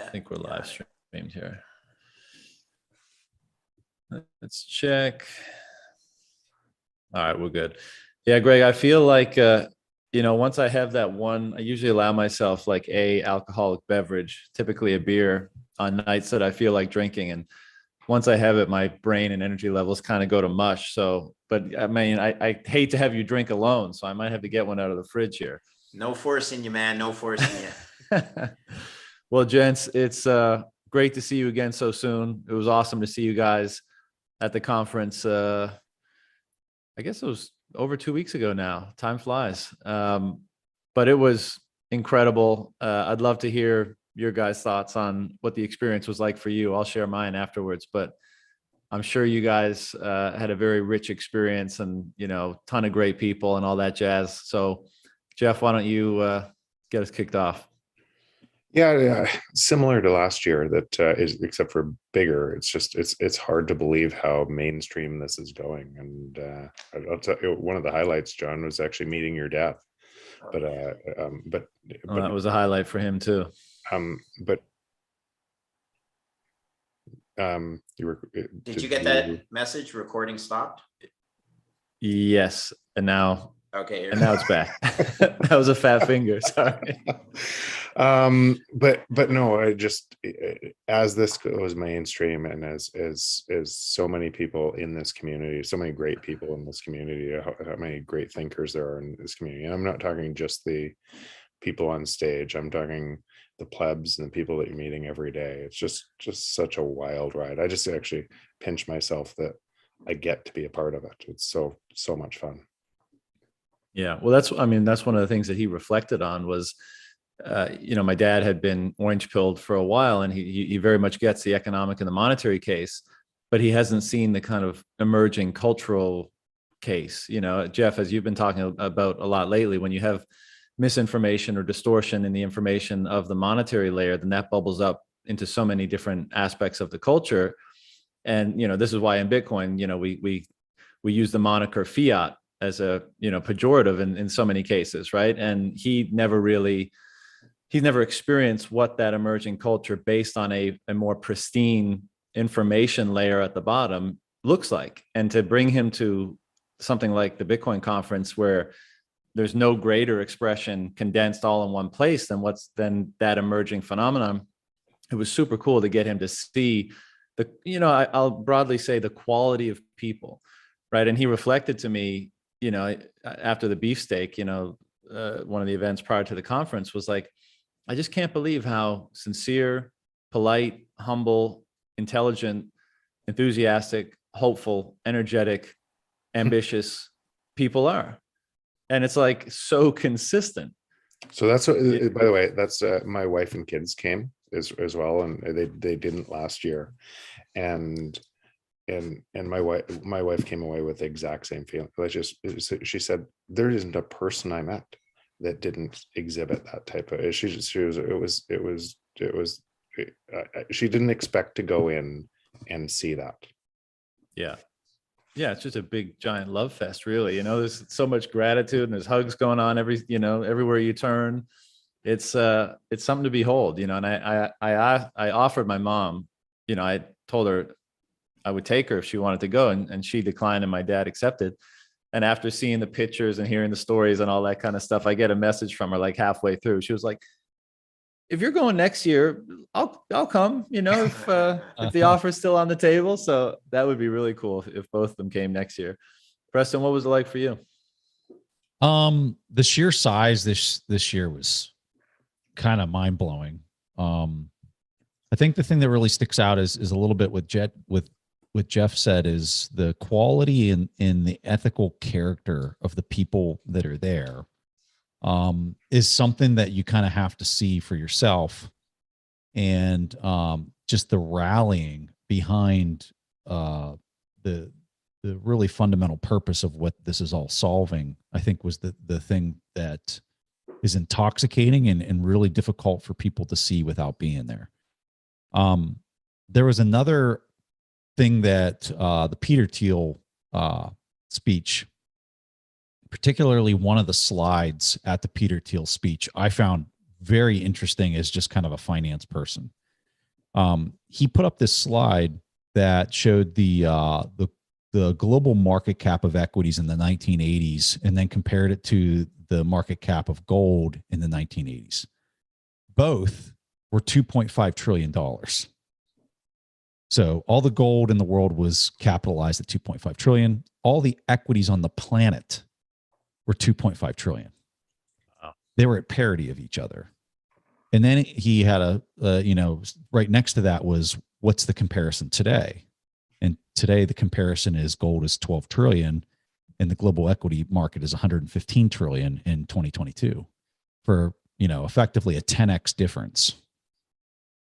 I think we're live streamed here. Let's check. All right, we're good. Yeah, Greg, I feel like, once I have that one, I usually allow myself like a alcoholic beverage, typically a beer, on nights that I feel like drinking. And once I have it, my brain and energy levels kind of go to mush. So, but I mean, I hate to have you drink alone, so I might have to get one out of the fridge here. No forcing you, man. No forcing you. Well, gents, it's great to see you again so soon. It was awesome to see you guys at the conference. I guess it was over 2 weeks ago now. Time flies. But it was incredible. I'd love to hear your guys' thoughts on what the experience was like for you. I'll share mine afterwards, but I'm sure you guys had a very rich experience and, ton of great people and all that jazz. So Jeff, why don't you get us kicked off? Yeah, similar to last year, except for bigger. It's hard to believe how mainstream this is going. And I'll tell you, one of the highlights, John, was actually meeting your dad. But that was a highlight for him too. Did you get that message? Recording stopped? Yes, and now. Okay. And now it's back. That was a fat finger. Sorry. But no, as this goes mainstream, and as so many people in this community, so many great people in this community, how many great thinkers there are in this community. And I'm not talking just the people on stage. I'm talking the plebs and the people that you're meeting every day. It's just such a wild ride. I just actually pinch myself that I get to be a part of it. It's so much fun. Yeah, well, that's one of the things that he reflected on was, my dad had been orange pilled for a while, and he very much gets the economic and the monetary case, but he hasn't seen the kind of emerging cultural case. Jeff, as you've been talking about a lot lately, when you have misinformation or distortion in the information of the monetary layer, then that bubbles up into so many different aspects of the culture. And, this is why in Bitcoin, we use the moniker fiat as a pejorative in so many cases, right? And he's never experienced what that emerging culture based on a more pristine information layer at the bottom looks like. And to bring him to something like the Bitcoin conference where there's no greater expression condensed all in one place than that emerging phenomenon, it was super cool to get him to see I'll broadly say the quality of people, right? And he reflected to me, after the beefsteak, one of the events prior to the conference was like, I just can't believe how sincere, polite, humble, intelligent, enthusiastic, hopeful, energetic, ambitious people are. And it's like so consistent. So that's what, by the way, that's my wife and kids came as well. And they didn't last year. And my wife came away with the exact same feeling. She said, there isn't a person I met that didn't exhibit that type of. She didn't expect to go in and see that. Yeah, it's just a big giant love fest, really. There's so much gratitude and there's hugs going on everywhere you turn. It's something to behold. And I offered my mom. I told her I would take her if she wanted to go, and she declined, and my dad accepted. And after seeing the pictures and hearing the stories and all that kind of stuff, I get a message from her like halfway through. She was like, if you're going next year, I'll come, if the offer is still on the table. So that would be really cool if both of them came next year. Preston, what was it like for you? The sheer size this year was kind of mind blowing. I think the thing that really sticks out is a little bit what Jeff said is the quality in the ethical character of the people that are there, is something that you kind of have to see for yourself. And just the rallying behind the really fundamental purpose of what this is all solving, I think was the thing that is intoxicating and really difficult for people to see without being there. There was another thing that the Peter Thiel speech, particularly one of the slides at the Peter Thiel speech, I found very interesting as just kind of a finance person. He put up this slide that showed the global market cap of equities in the 1980s, and then compared it to the market cap of gold in the 1980s. Both were $2.5 trillion. So all the gold in the world was capitalized at 2.5 trillion. All the equities on the planet were 2.5 trillion. Wow. They were at parity of each other. And then he had right next to that was, what's the comparison today? And today the comparison is gold is 12 trillion and the global equity market is 115 trillion in 2022 for, effectively a 10x difference.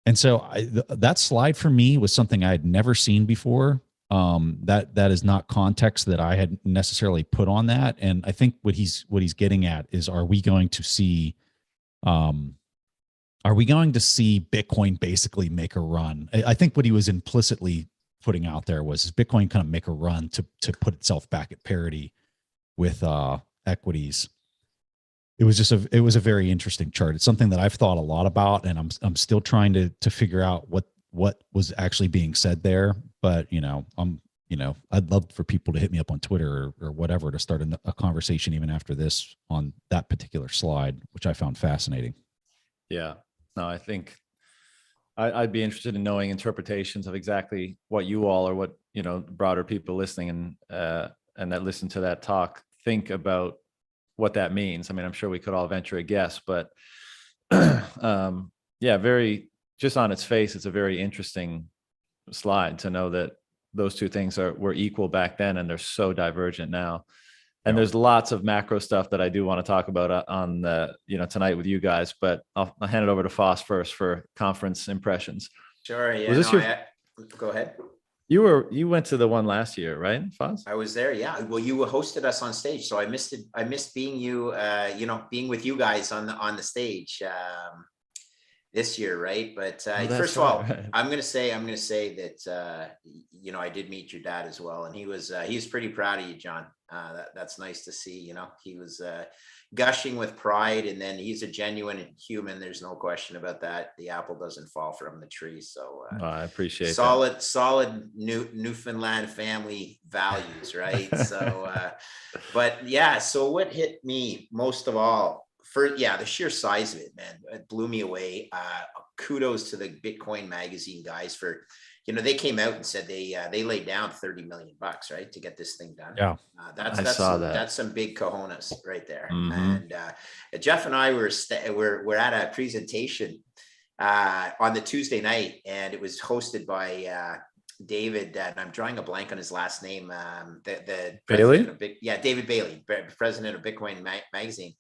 And so that slide for me was something I had never seen before. That is not context that I had necessarily put on that. And I think what he's getting at is, are we going to see Bitcoin basically make a run? I think what he was implicitly putting out there was, is Bitcoin kind of make a run to put itself back at parity with equities. It was a very interesting chart. It's something that I've thought a lot about, and I'm still trying to figure out what was actually being said there. But I'd love for people to hit me up on Twitter or whatever to start a conversation even after this on that particular slide, which I found fascinating. Yeah, no, I think I'd be interested in knowing interpretations of exactly what you all, or what, broader people listening and that listen to that talk think about what that means. I mean, I'm sure we could all venture a guess, but very, just on its face, it's a very interesting slide to know that those two things were equal back then, and they're so divergent now. And there's lots of macro stuff that I do want to talk about on the, tonight with you guys, but I'll hand it over to Foss first for conference impressions. Sure. Yeah. Was this Go ahead. You went to the one last year, right, Foss? I was there. Yeah. Well, you hosted us on stage, so I missed it. I missed being being with you guys on the stage this year, right? But first of all, right. I'm gonna say that I did meet your dad as well, and he was pretty proud of you, John. That's nice to see. He was gushing with pride, and then he's a genuine human. There's no question about that. The apple doesn't fall from the tree. So I appreciate solid Newfoundland family values, right? So, but yeah. So what hit me most of all, the sheer size of it, man, it blew me away. Kudos to the Bitcoin magazine guys for, they came out and said they laid down $30 million, right, to get this thing done. Yeah, that's some big cojones right there. Mm-hmm. And Jeff and I were at a presentation on the Tuesday night, and it was hosted by David, and I'm drawing a blank on his last name. The Bailey? David Bailey, president of Bitcoin magazine.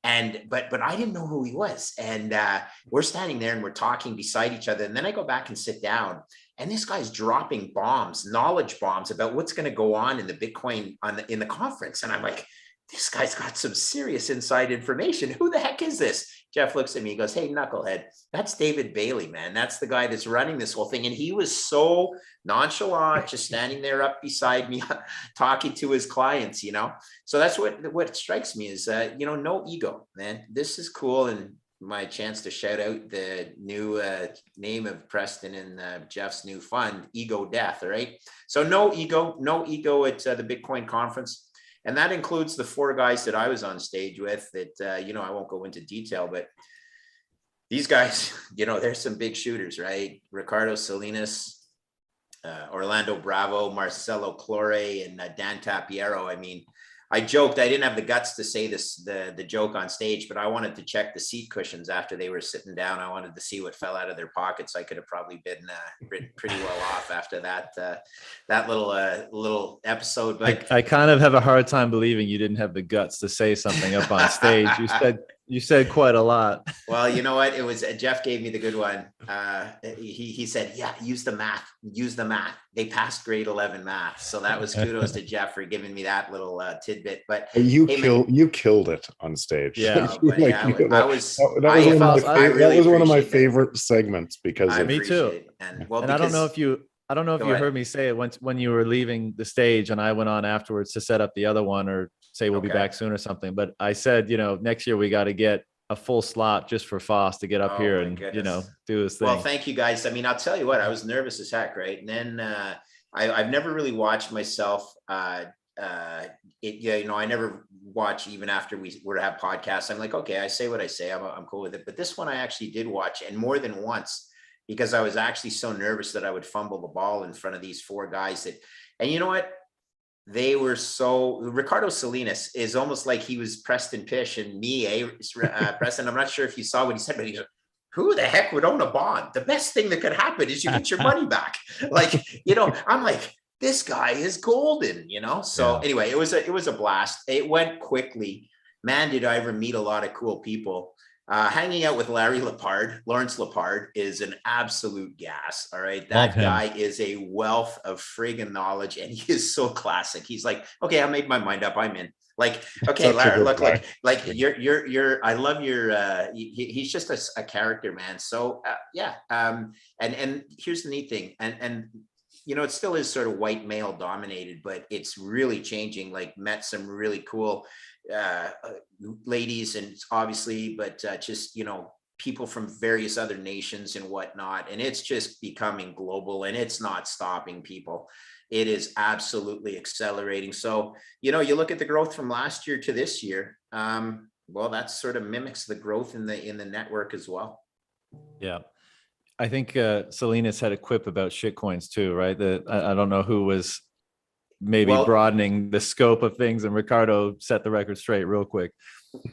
And but I didn't know who he was, and we're standing there and we're talking beside each other, and then I go back and sit down, and this guy's dropping knowledge bombs about what's going to go on in the Bitcoin in the conference, and I'm like, this guy's got some serious inside information. Who the heck is this? Jeff looks at me, he goes, "Hey, knucklehead, that's David Bailey, man. That's the guy that's running this whole thing." And he was so nonchalant, just standing there up beside me, talking to his clients, So that's what strikes me is, no ego, man. This is cool. And my chance to shout out the new name of Preston and Jeff's new fund, Ego Death, right? So no ego at the Bitcoin conference. And that includes the four guys that I was on stage with that, I won't go into detail, but these guys, they're some big shooters, right? Ricardo Salinas, Orlando Bravo, Marcelo Clore, and Dan Tapiero. I mean, I joked, I didn't have the guts to say the joke on stage, but I wanted to check the seat cushions after they were sitting down. I wanted to see what fell out of their pockets. I could have probably been pretty well off after that little episode. But I kind of have a hard time believing you didn't have the guts to say something up on stage. You said quite a lot. Well, you know what? It was Jeff gave me the good one. He said, "Yeah, use the math. They passed grade 11 math." So that was kudos to Jeff for giving me that little tidbit. But you killed it on stage. Yeah, that was one of my favorite segments because me too. And I don't know if you heard me say it when you were leaving the stage, and I went on afterwards to set up the other one or say we'll be back soon or something. But I said, next year we got to get a full slot just for Foss to get up Oh here my and, goodness. do his thing. Well, thank you guys. I mean, I'll tell you what, I was nervous as heck, right? And then I've never really watched myself. I never watch even after we were to have podcasts. I'm like, okay, I say what I say. I'm cool with it. But this one I actually did watch, and more than once, because I was actually so nervous that I would fumble the ball in front of these four guys that, and you know what? They were so, Ricardo Salinas is almost like he was Preston Pish and me, Preston. I'm not sure if you saw what he said, but he goes, who the heck would own a bond? The best thing that could happen is you get your money back. Like, I'm like, this guy is golden, So Yeah. anyway, it was a blast. It went quickly. Man, did I ever meet a lot of cool people. Hanging out with Lawrence Lepard is an absolute gas. All right. That guy is a wealth of friggin' knowledge, and he is so classic. He's like, okay, I made my mind up. I'm in. Like, okay, Larry, look, like you're, I love your, he's just a character, man. So yeah. And here's the neat thing. And it still is sort of white male dominated, but it's really changing. Like, met some really cool ladies, and obviously, but just, people from various other nations and whatnot. And it's just becoming global, and it's not stopping, people. It is absolutely accelerating. So, you look at the growth from last year to this year. Well, that sort of mimics the growth in the network as well. Yeah. I think Salinas had a quip about shitcoins too, right? I don't know who was maybe broadening the scope of things, and Ricardo set the record straight real quick.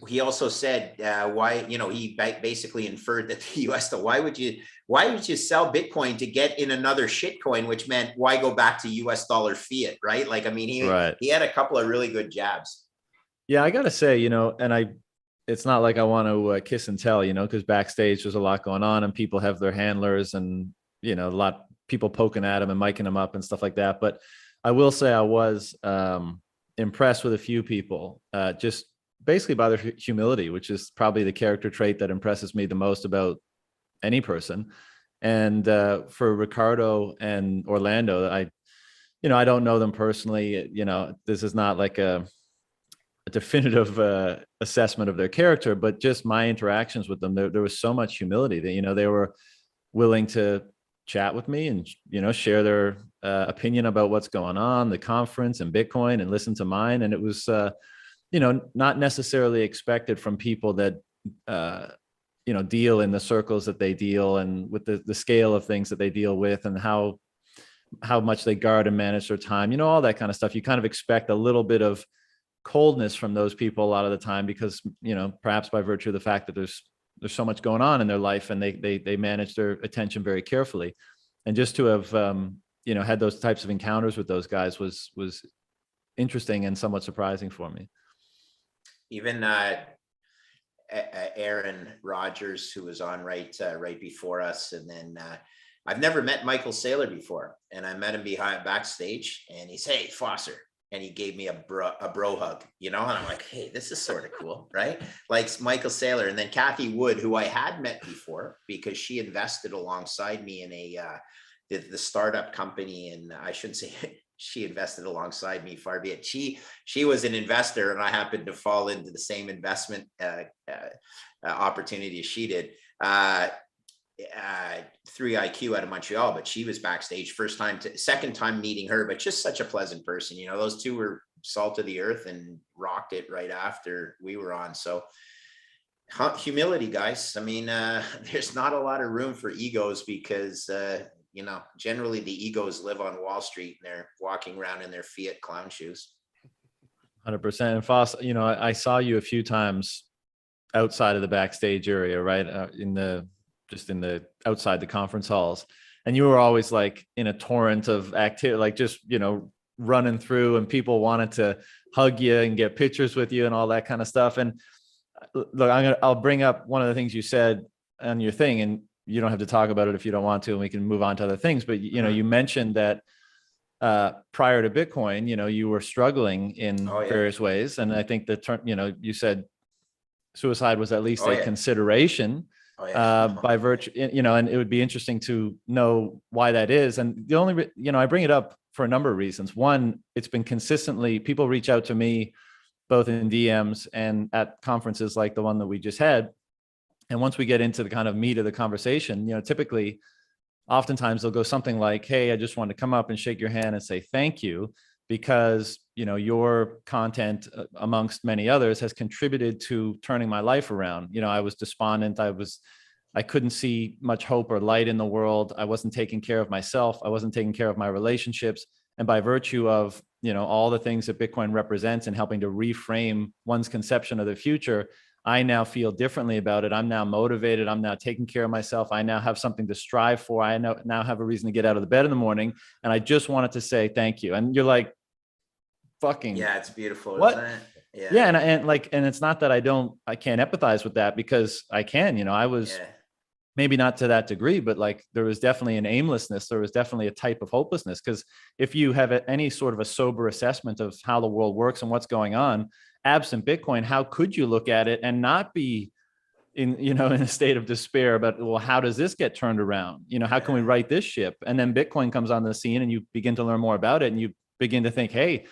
He also said why, he basically inferred that the US, why would you sell Bitcoin to get in another shitcoin, which meant why go back to US dollar fiat, right? Like, I mean, he had a couple of really good jabs. Yeah, I gotta say, and it's not like I want to kiss and tell, because backstage there's a lot going on, and people have their handlers, and a lot of people poking at him and miking him up and stuff like that. But I will say I was impressed with a few people, just basically by their humility, which is probably the character trait that impresses me the most about any person. And for Ricardo and Orlando, I don't know them personally. This is not like a definitive assessment of their character, but just my interactions with them, there was so much humility that, they were willing to chat with me and, share their opinion about what's going on, the conference and Bitcoin, and listen to mine. And it was, not necessarily expected from people that, deal in the circles that they deal, and with the scale of things that they deal with, and how much they guard and manage their time, all that kind of stuff. You kind of expect a little bit of coldness from those people a lot of the time, because, perhaps by virtue of the fact that there's so much going on in their life, and they manage their attention very carefully. And just to have, had those types of encounters with those guys was interesting and somewhat surprising for me. Even Aaron Rodgers, who was on right before us, and then I've never met Michael Saylor before, and I met him backstage, and he's, hey, Fosser, and he gave me a bro hug, and I'm like, hey, this is sort of cool, right? Like Michael Saylor. And then Kathy Wood, who I had met before because she invested alongside me in the startup company, and I shouldn't say she invested alongside me, far be it. She was an investor, and I happened to fall into the same investment opportunity as she did. 3IQ out of Montreal, but she was backstage second time meeting her, but just such a pleasant person. Those two were salt of the earth and rocked it right after we were on. So humility, guys. I mean, there's not a lot of room for egos, because generally the egos live on Wall Street, and they're walking around in their Fiat clown shoes. 100%. And Foss, I saw you a few times outside of the backstage area, right? Outside the conference halls. And you were always like in a torrent of activity, like just, running through, and people wanted to hug you and get pictures with you and all that kind of stuff. And look, I'll bring up one of the things you said on your thing, and you don't have to talk about it if you don't want to, and we can move on to other things. But, you mentioned that prior to Bitcoin, you were struggling in various ways. And I think the term, you said suicide was at least a consideration. By virtue, and it would be interesting to know why that is. And the only, I bring it up for a number of reasons. One, it's been consistently, people reach out to me both in DMs and at conferences like the one that we just had, And once we get into the kind of meat of the conversation, typically, oftentimes they'll go something like, hey, I just wanted to come up and shake your hand and say thank you because, your content amongst many others has contributed to turning my life around. I was despondent. I couldn't see much hope or light in the world. I wasn't taking care of myself. I wasn't taking care of my relationships. And by virtue of, all the things that Bitcoin represents and helping to reframe one's conception of the future, I now feel differently about it. I'm now motivated. I'm now taking care of myself. I now have something to strive for. I now have a reason to get out of the bed in the morning. And I just wanted to say thank you. And you're like, fucking, yeah, it's beautiful. What? Isn't it? Yeah. And it's not that I can't empathize with that, because I can. I was maybe not to that degree, but like there was definitely an aimlessness. There was definitely a type of hopelessness, because if you have any sort of a sober assessment of how the world works and what's going on, absent Bitcoin, how could you look at it and not be in a state of despair about, well, how does this get turned around? How can we right this ship? And then Bitcoin comes on the scene and you begin to learn more about it, and you begin to think, hey,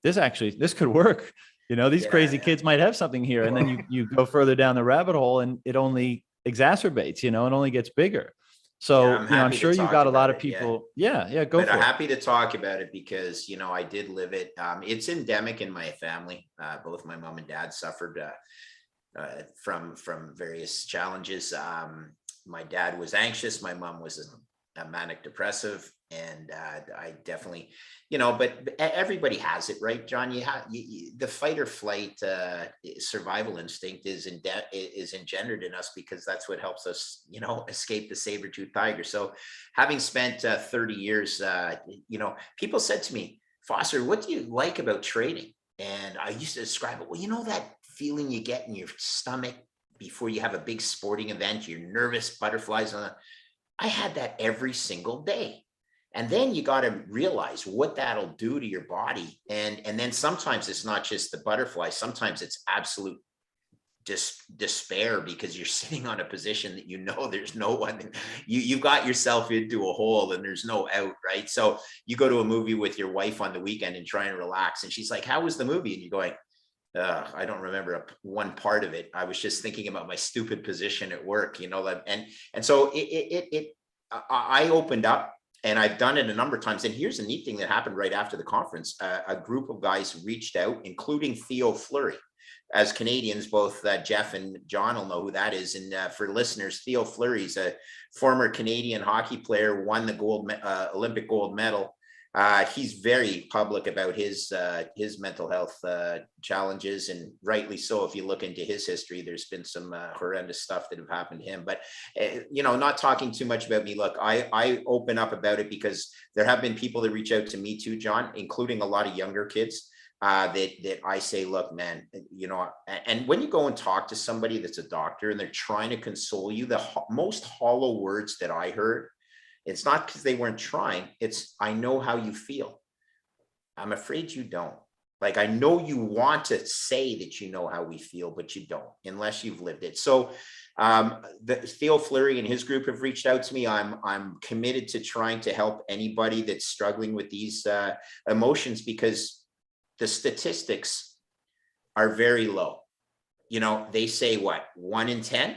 this could work. These crazy kids might have something here. And then you go further down the rabbit hole and it only exacerbates, it only gets bigger. So, I'm sure you got a lot of people. Yeah, go for it. I'm happy to talk about it because, I did live it. It's endemic in my family. Both my mom and dad suffered from various challenges. My dad was anxious. My mom was a manic depressive. And I definitely, but everybody has it, right, John? The fight or flight survival instinct is engendered in us because that's what helps us, escape the saber-toothed tiger. So having spent 30 years, people said to me, Foster, what do you like about trading? And I used to describe it, well, that feeling you get in your stomach before you have a big sporting event, you're nervous, butterflies on it. I had that every single day. And then you got to realize what that'll do to your body. And then sometimes it's not just the butterflies. Sometimes it's absolute despair because you're sitting on a position that there's no one. You got yourself into a hole and there's no out, right? So you go to a movie with your wife on the weekend and try and relax. And she's like, how was the movie? And you're going, I don't remember one part of it. I was just thinking about my stupid position at work, and so I opened up. And I've done it a number of times. And here's a neat thing that happened right after the conference. A group of guys reached out, including Thiel Fleury. As Canadians, both Jeff and John will know who that is. And for listeners, Thiel Fleury is a former Canadian hockey player, won the Olympic gold medal. He's very public about his mental health challenges, and rightly so. If you look into his history, there's been some horrendous stuff that have happened to him. But not talking too much about me. Look, I open up about it because there have been people that reach out to me too, John, including a lot of younger kids. That I say, look, man, and when you go and talk to somebody that's a doctor and they're trying to console you, the most hollow words that I heard. It's not because they weren't trying. It's, I know how you feel. I'm afraid you don't. Like, I know you want to say that you know how we feel, but you don't, unless you've lived it. So Theo Fleury and his group have reached out to me. I'm committed to trying to help anybody that's struggling with these emotions, because the statistics are very low. They say what, 1 in 10?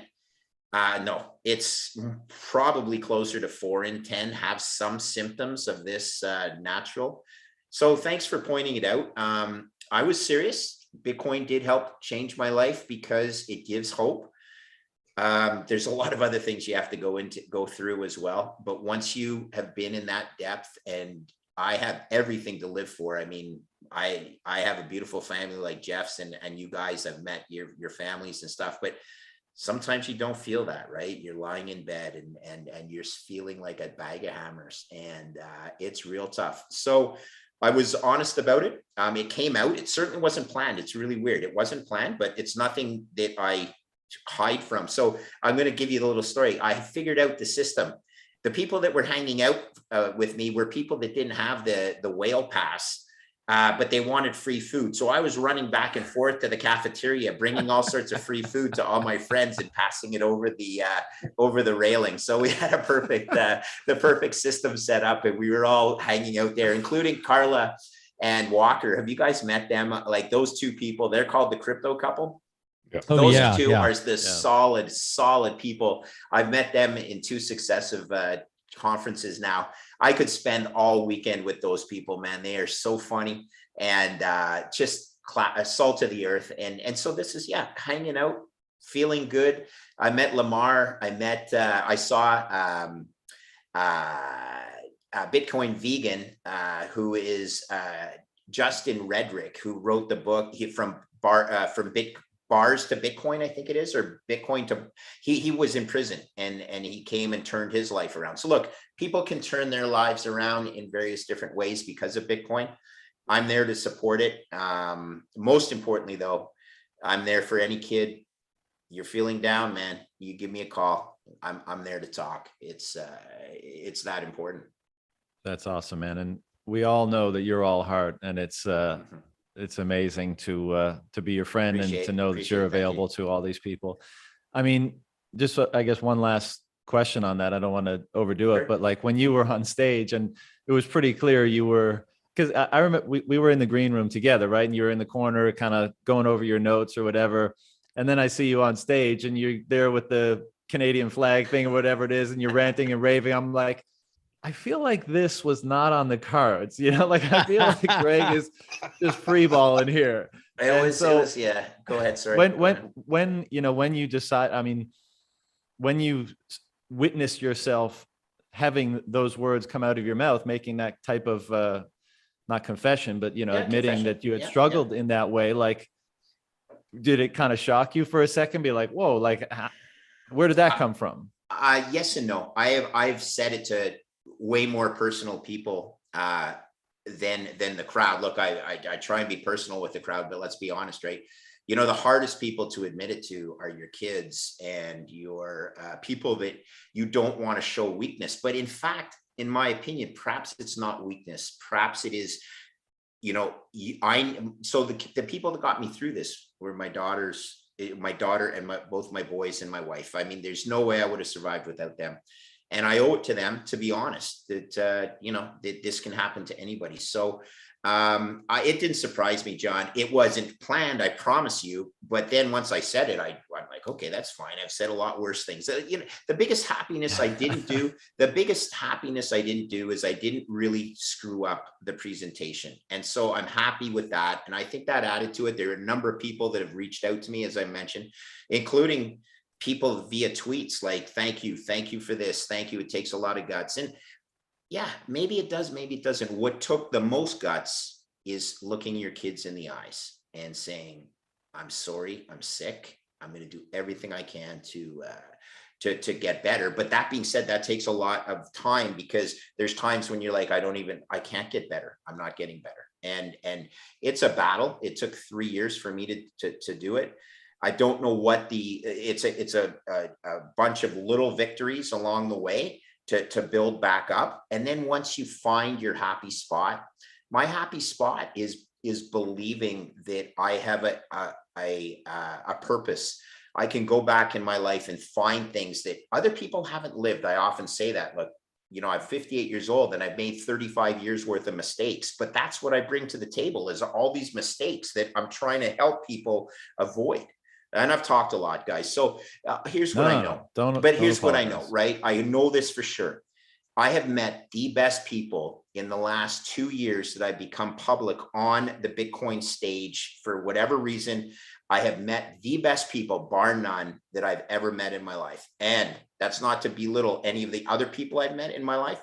No, it's probably closer to 4 in 10 have some symptoms of this natural. So thanks for pointing it out. I was serious. Bitcoin did help change my life because it gives hope. There's a lot of other things you have to go through as well. But once you have been in that depth, and I have everything to live for. I mean, I have a beautiful family like Jeff's, and you guys have met your families and stuff, but sometimes you don't feel that, right? You're lying in bed and you're feeling like a bag of hammers, and it's real tough. So I was honest about it. It came out. It certainly wasn't planned. It's really weird. It wasn't planned, but it's nothing that I hide from. So I'm going to give you the little story. I figured out the system. The people that were hanging out with me were people that didn't have the whale pass, but they wanted free food. So I was running back and forth to the cafeteria, bringing all sorts of free food to all my friends and passing it over the railing. So we had the perfect system set up, and we were all hanging out there, including Carla and Walker. Have you guys met them? Like those two people, they're called the crypto couple. Yeah. Oh, Those yeah, two yeah. are the solid people. I've met them in 2 successive conferences now. I could spend all weekend with those people, man. They are so funny and just salt of the earth. And so this is, hanging out, feeling good. I met Lamar. I saw a Bitcoin vegan who is Justin Redrick, who wrote the book from bars to Bitcoin, I think it is, or Bitcoin to, he was in prison and he came and turned his life around. So look, people can turn their lives around in various different ways because of Bitcoin. I'm there to support it. Most importantly though, I'm there for any kid. You're feeling down, man, you give me a call. I'm there to talk. It's that important. That's awesome, man. And we all know that you're all heart, and it's amazing to be your friend and to know that you're available to all these people. I mean, just I guess one last question on that. I don't want to overdo it, but like when you were on stage, and it was pretty clear you were, because I remember we were in the green room together, right? And you were in the corner kind of going over your notes or whatever. And then I see you on stage and you're there with the Canadian flag thing or whatever it is, and you're ranting and raving. I'm like, I feel like this was not on the cards, like I feel like Greg is just free balling here. It was, yeah. Go ahead. Sorry. When you decide, I mean, when you witnessed yourself having those words come out of your mouth, making that type of, not confession, but, admitting that you had struggled in that way, like, did it kind of shock you for a second? Be like, whoa, like, where did that come from? Yes and no. I've said it to way more personal people than the crowd. Look, I try and be personal with the crowd, but let's be honest, right? The hardest people to admit it to are your kids and your people that you don't want to show weakness. But in fact, in my opinion, perhaps it's not weakness. Perhaps it is, so the people that got me through this were my daughter and both my boys and my wife. I mean, there's no way I would have survived without them. And I owe it to them, to be honest, that, that this can happen to anybody. So it didn't surprise me, John. It wasn't planned, I promise you. But then once I said it, I'm like, okay, that's fine. I've said a lot worse things. The biggest happiness I didn't do, is I didn't really screw up the presentation. And so I'm happy with that. And I think that added to it. There are a number of people that have reached out to me, as I mentioned, including people via tweets like, thank you for this. Thank you. It takes a lot of guts. And yeah, maybe it does, maybe it doesn't. What took the most guts is looking your kids in the eyes and saying, I'm sorry, I'm sick. I'm going to do everything I can to get better. But that being said, that takes a lot of time, because there's times when you're like, I can't get better. I'm not getting better. And it's a battle. It took 3 years for me to do it. I don't know what it's a bunch of little victories along the way to build back up. And then once you find your happy spot, my happy spot is believing that I have a purpose. I can go back in my life and find things that other people haven't lived. I often say that, look, I'm 58 years old and I've made 35 years worth of mistakes, but that's what I bring to the table, is all these mistakes that I'm trying to help people avoid. And I've talked a lot, guys. So here's what I know. Here's what I know, right? I know this for sure. I have met the best people in the last 2 years that I've become public on the Bitcoin stage. For whatever reason, I have met the best people, bar none, that I've ever met in my life. And that's not to belittle any of the other people I've met in my life.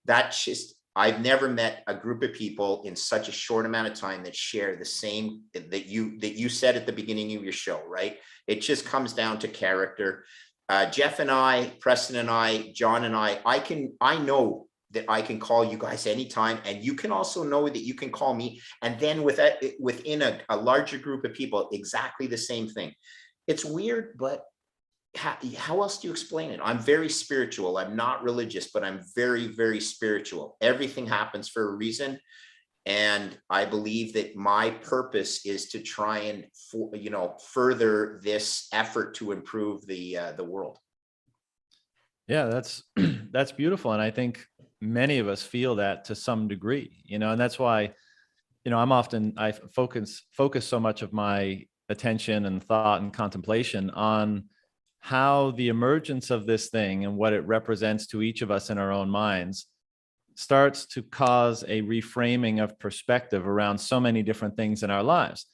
That's just, I've never met a group of people in such a short amount of time that share the same that you said at the beginning of your show, right? It just comes down to character. Jeff and I, Preston and I, John and I know that I can call you guys anytime, and you can also know that you can call me. And then within a larger group of people, exactly the same thing. It's weird, but how else do you explain it? I'm very spiritual. I'm not religious, but I'm very, very spiritual. Everything happens for a reason. And I believe that my purpose is to try and, further this effort to improve the world. Yeah, that's beautiful. And I think many of us feel that to some degree, and that's why, I focus so much of my attention and thought and contemplation on how the emergence of this thing and what it represents to each of us in our own minds starts to cause a reframing of perspective around so many different things in our lives,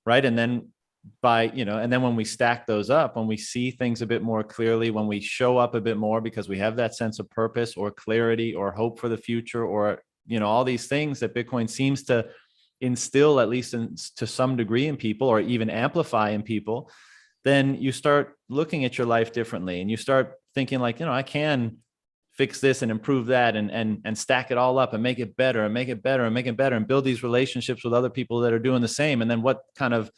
right? And then and then when we stack those up, when we see things a bit more clearly, when we show up a bit more because we have that sense of purpose or clarity or hope for the future, or, all these things that Bitcoin seems to instill, at least to some degree, in people, or even amplify in people, then you start looking at your life differently, and you start thinking like, I can fix this and improve that, and stack it all up and make it better and make it better and make it better, and build these relationships with other people that are doing the same. And then what kind of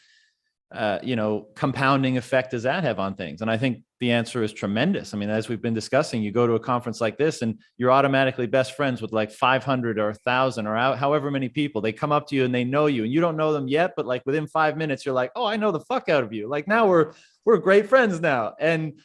compounding effect does that have on things? And I think the answer is tremendous. I mean, as we've been discussing, you go to a conference like this and you're automatically best friends with like 500 or 1,000 or however many people. They come up to you and they know you, and you don't know them yet, but like within 5 minutes, you're like, oh, I know the fuck out of you. Like now we're great friends now. And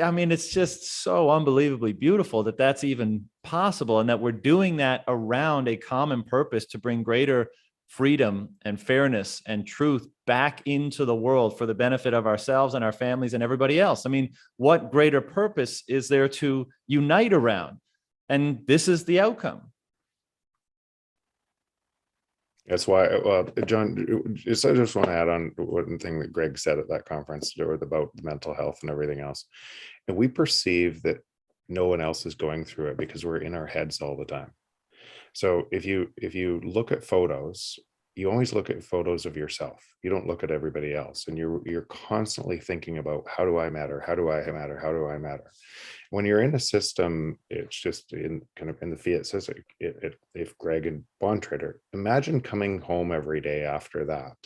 I mean, it's just so unbelievably beautiful that that's even possible, and that we're doing that around a common purpose to bring greater freedom and fairness and truth back into the world for the benefit of ourselves and our families and everybody else. I mean, what greater purpose is there to unite around? And this is the outcome. That's why, well, John, I just want to add on one thing that Greg said at that conference about mental health and everything else. And we perceive that no one else is going through it because we're in our heads all the time. So if you look at photos, you always look at photos of yourself. You don't look at everybody else, and you're constantly thinking about, how do I matter? How do I matter? How do I matter? When you're in a system, it's just in the fiat system. If Greg and Bond Trader, imagine coming home every day after that,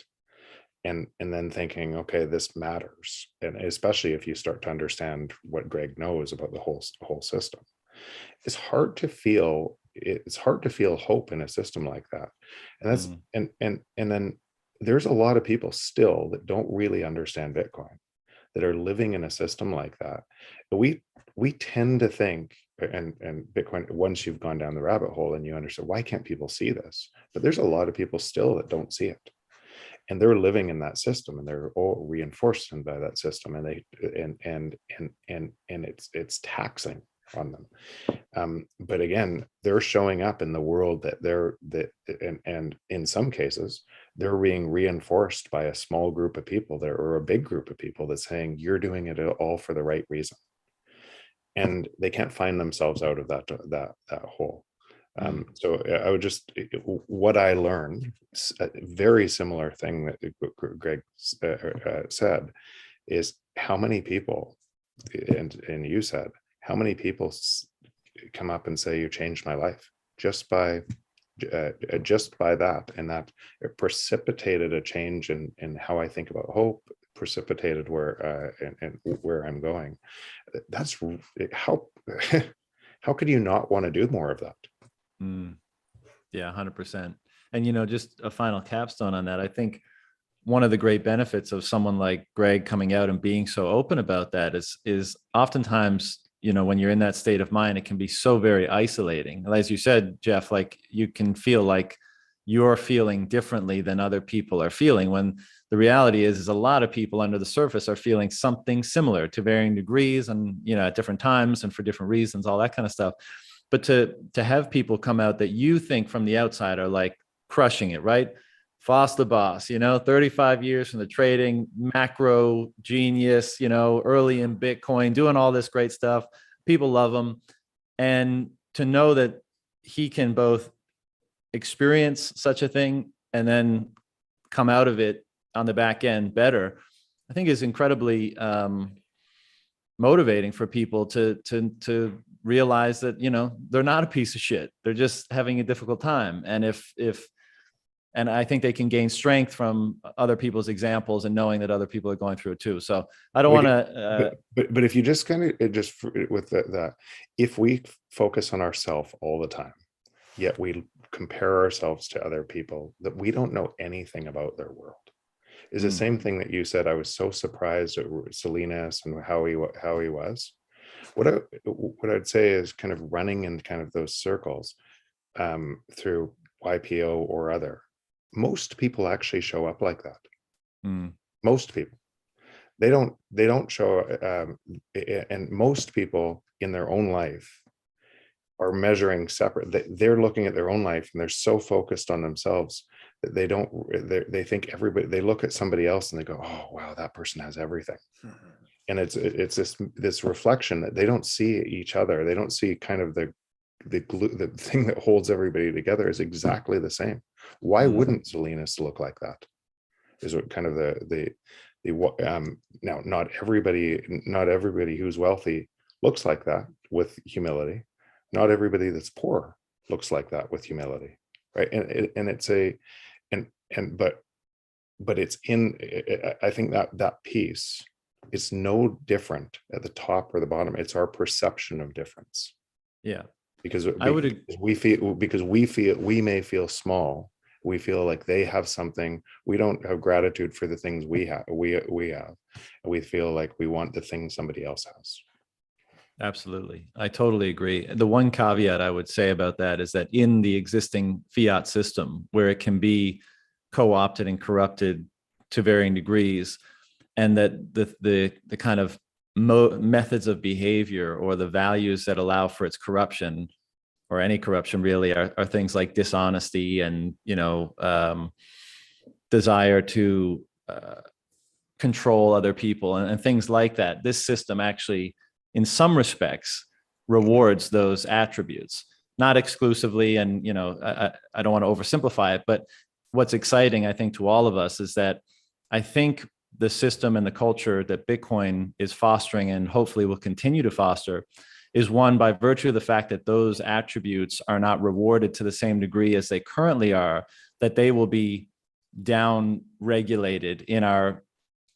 and then thinking, okay, this matters, and especially if you start to understand what Greg knows about the whole system, it's hard to feel hope in a system like that. And that's and then there's a lot of people still that don't really understand Bitcoin, that are living in a system like that. We tend to think, and Bitcoin, once you've gone down the rabbit hole and you understand, why can't people see this? But there's a lot of people still that don't see it, and they're living in that system, and they're all reinforced by that system, and it's taxing on them. But again, they're showing up in the world and in some cases they're being reinforced by a small group of people there, or a big group of people that's saying you're doing it all for the right reason, and they can't find themselves out of that hole. So I would just, what I learned, a very similar thing that Greg said, is how many people, and you said, how many people come up and say, you changed my life just by that, and that it precipitated a change in how I think about hope, precipitated where and where I'm going. That's how could you not want to do more of that? Yeah, 100%. And just a final capstone on that, I think one of the great benefits of someone like Greg coming out and being so open about that is oftentimes, when you're in that state of mind, it can be so very isolating. As you said, Jeff, like you can feel like you're feeling differently than other people are feeling, when the reality is a lot of people under the surface are feeling something similar to varying degrees, and at different times and for different reasons, all that kind of stuff. But to have people come out that you think from the outside are like crushing it, right? Foss the boss, 35 years from the trading, macro genius, early in Bitcoin, doing all this great stuff. People love him. And to know that he can both experience such a thing and then come out of it on the back end better, I think is incredibly motivating for people to realize that, they're not a piece of shit. They're just having a difficult time. And I think they can gain strength from other people's examples and knowing that other people are going through it too. So I don't want to. But if you just with that, if we focus on ourselves all the time, yet we compare ourselves to other people that we don't know anything about their world, is the same thing that you said. I was so surprised at Salinas and how he was. What I'd say is kind of running in kind of those circles through YPO or other. Most people actually show up like that. Most people, they don't show, and most people in their own life are measuring separate. They're looking at their own life and they're so focused on themselves that they think everybody, they look at somebody else and they go, oh wow, that person has everything. And it's this reflection that they don't see each other. They don't see kind of the glue, the thing that holds everybody together is exactly the same. Why wouldn't Salinas look like that? Is what kind of now not everybody who's wealthy looks like that with humility. Not everybody that's poor looks like that with humility, right? And it's but it's in, I think that piece, it's no different at the top or the bottom. It's our perception of difference. Yeah. Because I would, we may feel small. We feel like they have something. We don't have gratitude for the things we have. And we feel like we want the things somebody else has. absolutely. I totally agree. The one caveat I would say about that is that in the existing fiat system, where it can be co-opted and corrupted to varying degrees, and that the kind of methods of behavior or the values that allow for its corruption, or any corruption really, are things like dishonesty and, desire to control other people and things like that. This system actually, in some respects, rewards those attributes, not exclusively. And, I don't want to oversimplify it, but what's exciting, I think, to all of us is that I think the system and the culture that Bitcoin is fostering and hopefully will continue to foster is one by virtue of the fact that those attributes are not rewarded to the same degree as they currently are, that they will be down regulated in our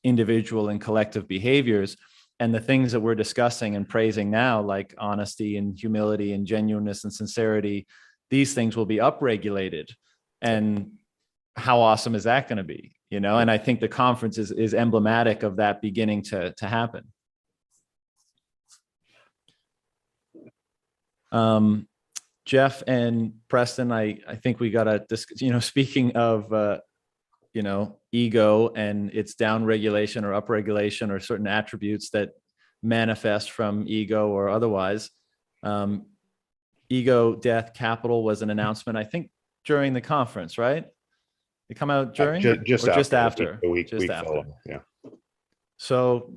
individual and collective behaviors. And the things that we're discussing and praising now, like honesty and humility and genuineness and sincerity, these things will be upregulated. And how awesome is that going to be? And I think the conference is emblematic of that beginning to happen. Jeff and Preston, I think we got to discuss, speaking of, ego and its down regulation or up regulation, or certain attributes that manifest from ego or otherwise. Ego, death, capital was an announcement, I think, during the conference, right? They come out during just or after, just after? a week Just after. following, yeah. So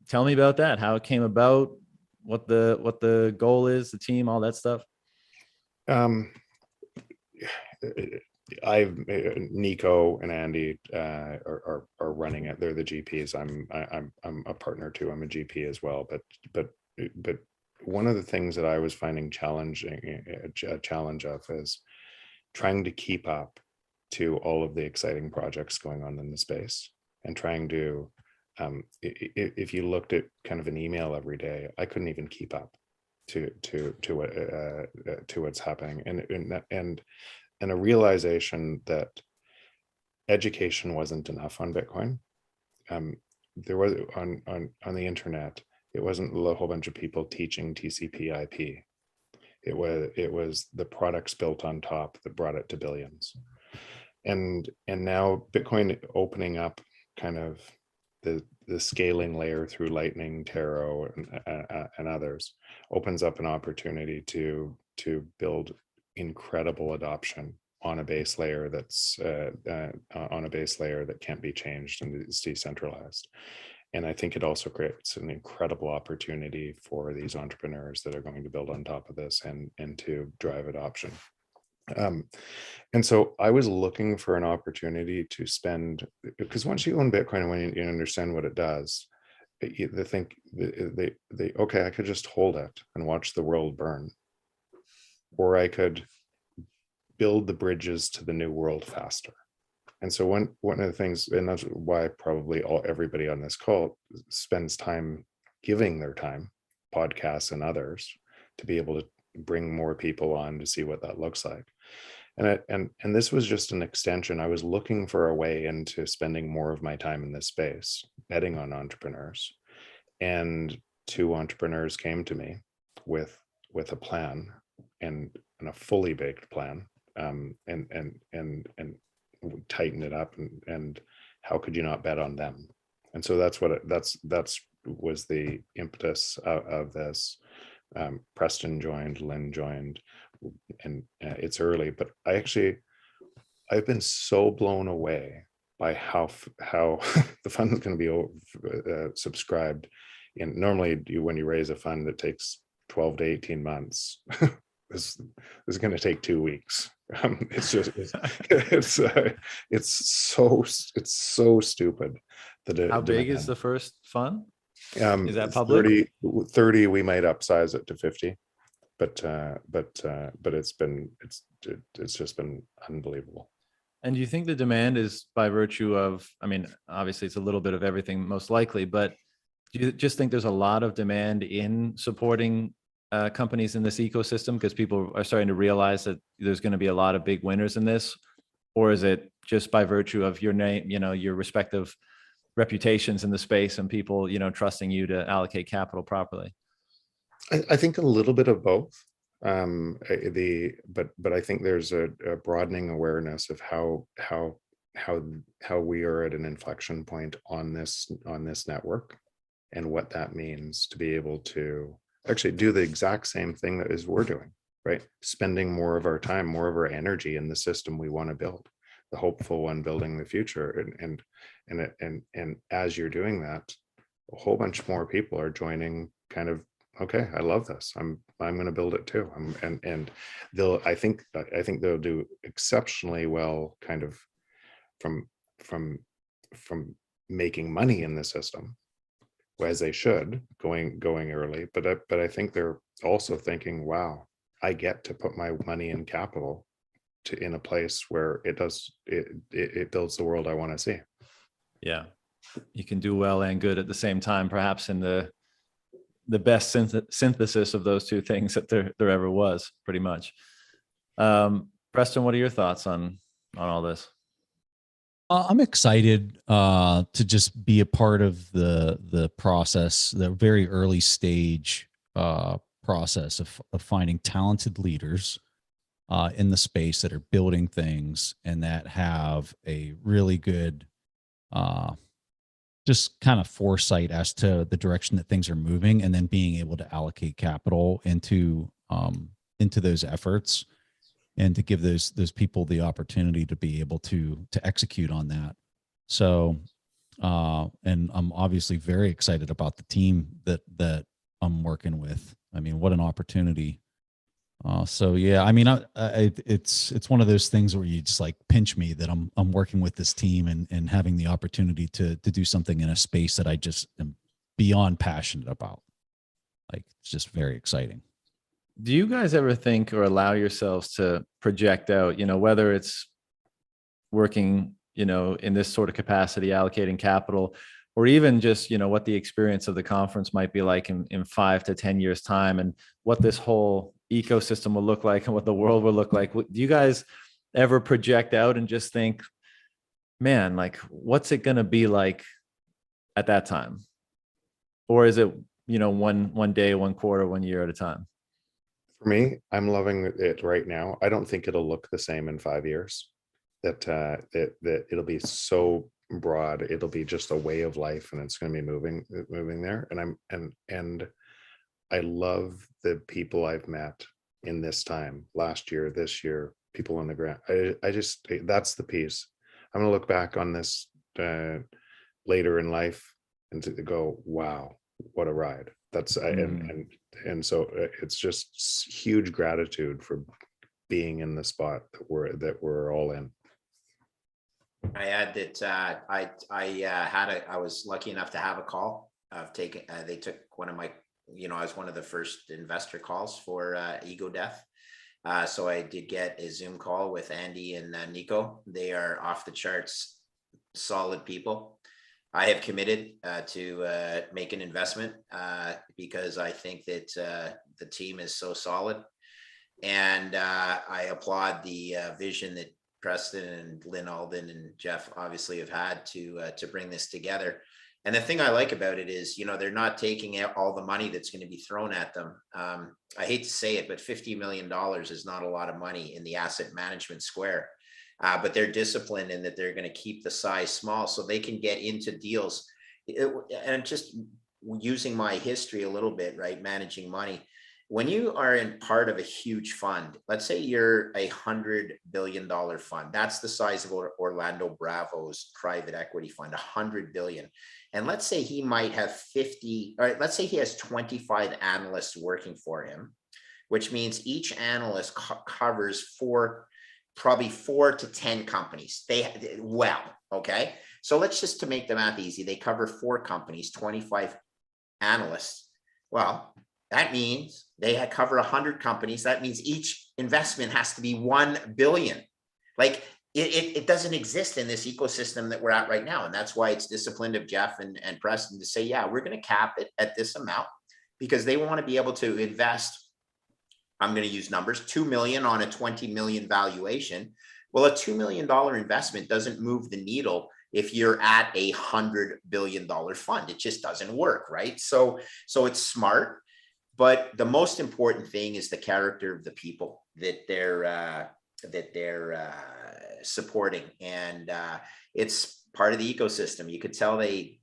tell me about that, how it came about, what the goal is, the team, all that stuff. Nico and Andy are running it. They're the GPs. I'm a partner too. I'm a GP as well. But one of the things that I was finding challenging, a challenge of, is trying to keep up to all of the exciting projects going on in the space, and trying to, if you looked at kind of an email every day, I couldn't even keep up to what's happening, and a realization that education wasn't enough on Bitcoin. There was on the internet, it wasn't a whole bunch of people teaching TCP/IP. It was the products built on top that brought it to billions. And now Bitcoin opening up kind of the scaling layer through Lightning, Taro, and others opens up an opportunity to build incredible adoption on a base layer that's on a base layer that can't be changed and is decentralized. And I think it also creates an incredible opportunity for these entrepreneurs that are going to build on top of this and to drive adoption. And so I was looking for an opportunity to spend, because once you own Bitcoin and when you understand what it does, they think okay, I could just hold it and watch the world burn, or I could build the bridges to the new world faster. And so one of the things, and that's why probably everybody on this call spends time giving their time, podcasts and others, to be able to bring more people on to see what that looks like. And this was just an extension. I was looking for a way into spending more of my time in this space, betting on entrepreneurs. And two entrepreneurs came to me with a plan and a fully baked plan, and tighten it up. And how could you not bet on them? And so that's was the impetus of this. Preston joined, Lynn joined, and it's early, but I've been so blown away by how the fund is going to be subscribed. And normally when you raise a fund, it takes 12 to 18 months. This is going to take 2 weeks. It's just it's so stupid that How big is the first fund? Is that it's public? 30, we might upsize it to 50, but it's just been unbelievable. And do you think the demand is by virtue of, I mean, obviously it's a little bit of everything most likely, but do you just think there's a lot of demand in supporting companies in this ecosystem because people are starting to realize that there's going to be a lot of big winners in this? Or is it just by virtue of your name, your respective reputations in the space and people, trusting you to allocate capital properly? I think a little bit of both. But I think there's a broadening awareness of how we are at an inflection point on this network, and what that means to be able to actually do the exact same thing that is we're doing, right? Spending more of our time, more of our energy in the system we want to build, the hopeful one, building the future. And as you're doing that, a whole bunch more people are joining, kind of, okay, I love this. I'm going to build it too. And I think they'll do exceptionally well, kind of from making money in the system, as they should, going early. But I think they're also thinking, wow, I get to put my money in capital in a place where it builds the world I want to see. Yeah, you can do well and good at the same time, perhaps in the best synthesis of those two things that there ever was, pretty much. Preston, what are your thoughts on all this? I'm excited to just be a part of the process, the very early stage process of finding talented leaders in the space that are building things and that have a really good just kind of foresight as to the direction that things are moving, and then being able to allocate capital into those efforts, and to give those people the opportunity to be able to execute on that. So, and I'm obviously very excited about the team that I'm working with. I mean, what an opportunity. So yeah, I mean, it's one of those things where you just like pinch me that I'm working with this team and having the opportunity to do something in a space that I just am beyond passionate about. Like, it's just very exciting. Do you guys ever think or allow yourselves to project out, whether it's working, in this sort of capacity, allocating capital, or even just, what the experience of the conference might be like in 5 to 10 years time, and what this whole ecosystem will look like and what the world will look like? Do you guys ever project out and just think, man, like, what's it going to be like at that time? Or is it, one day, one quarter, 1 year at a time? For me, I'm loving it right now. I don't think it'll look the same in 5 years. That it'll be so broad. It'll be just a way of life, and it's going to be moving there. And I love the people I've met in this time, last year, this year, people on the ground. I just, that's the piece. I'm going to look back on this later in life and to go, wow, what a ride. That's and so it's just huge gratitude for being in the spot that we're all in. I add that I was lucky enough to have a call. They took one of my, I was one of the first investor calls for Ego Death. So I did get a Zoom call with Andy and Nico. They are off the charts, solid people. I have committed to make an investment because I think that the team is so solid. And I applaud the vision that Preston and Lynn Alden and Jeff obviously have had to bring this together. And the thing I like about it is, they're not taking out all the money that's going to be thrown at them. I hate to say it, but $50 million is not a lot of money in the asset management square. But they're disciplined in that they're going to keep the size small so they can get into deals. and just using my history a little bit, right? Managing money. When you are in part of a huge fund, let's say you're $100 billion fund, that's the size of Orlando Bravo's private equity fund, 100 billion. And let's say he might have 50, all right, let's say he has 25 analysts working for him, which means each analyst covers probably 4 to 10 companies. Okay. So let's just, to make the math easy, they cover 4 companies, 25 analysts. Well, that means they cover 100 companies. That means each investment has to be 1 billion. Like it doesn't exist in this ecosystem that we're at right now. And that's why it's disciplined of Jeff and Preston to say, yeah, we're going to cap it at this amount, because they want to be able to invest, I'm going to use numbers, 2 million on a 20 million valuation. Well, a $2 million investment doesn't move the needle if you're at $100 billion fund. It just doesn't work, right? So it's smart. But the most important thing is the character of the people that they're supporting, and it's part of the ecosystem. You could tell they,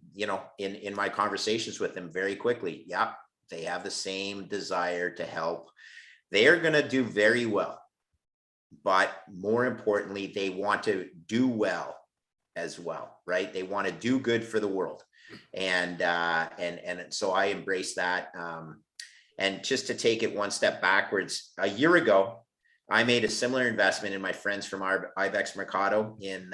in my conversations with them very quickly, yeah, they have the same desire to help. They are going to do very well, but more importantly, they want to do well as well, right? They want to do good for the world, and so I embrace that. And just to take it one step backwards, a year ago, I made a similar investment in my friends from Ibex Mercado in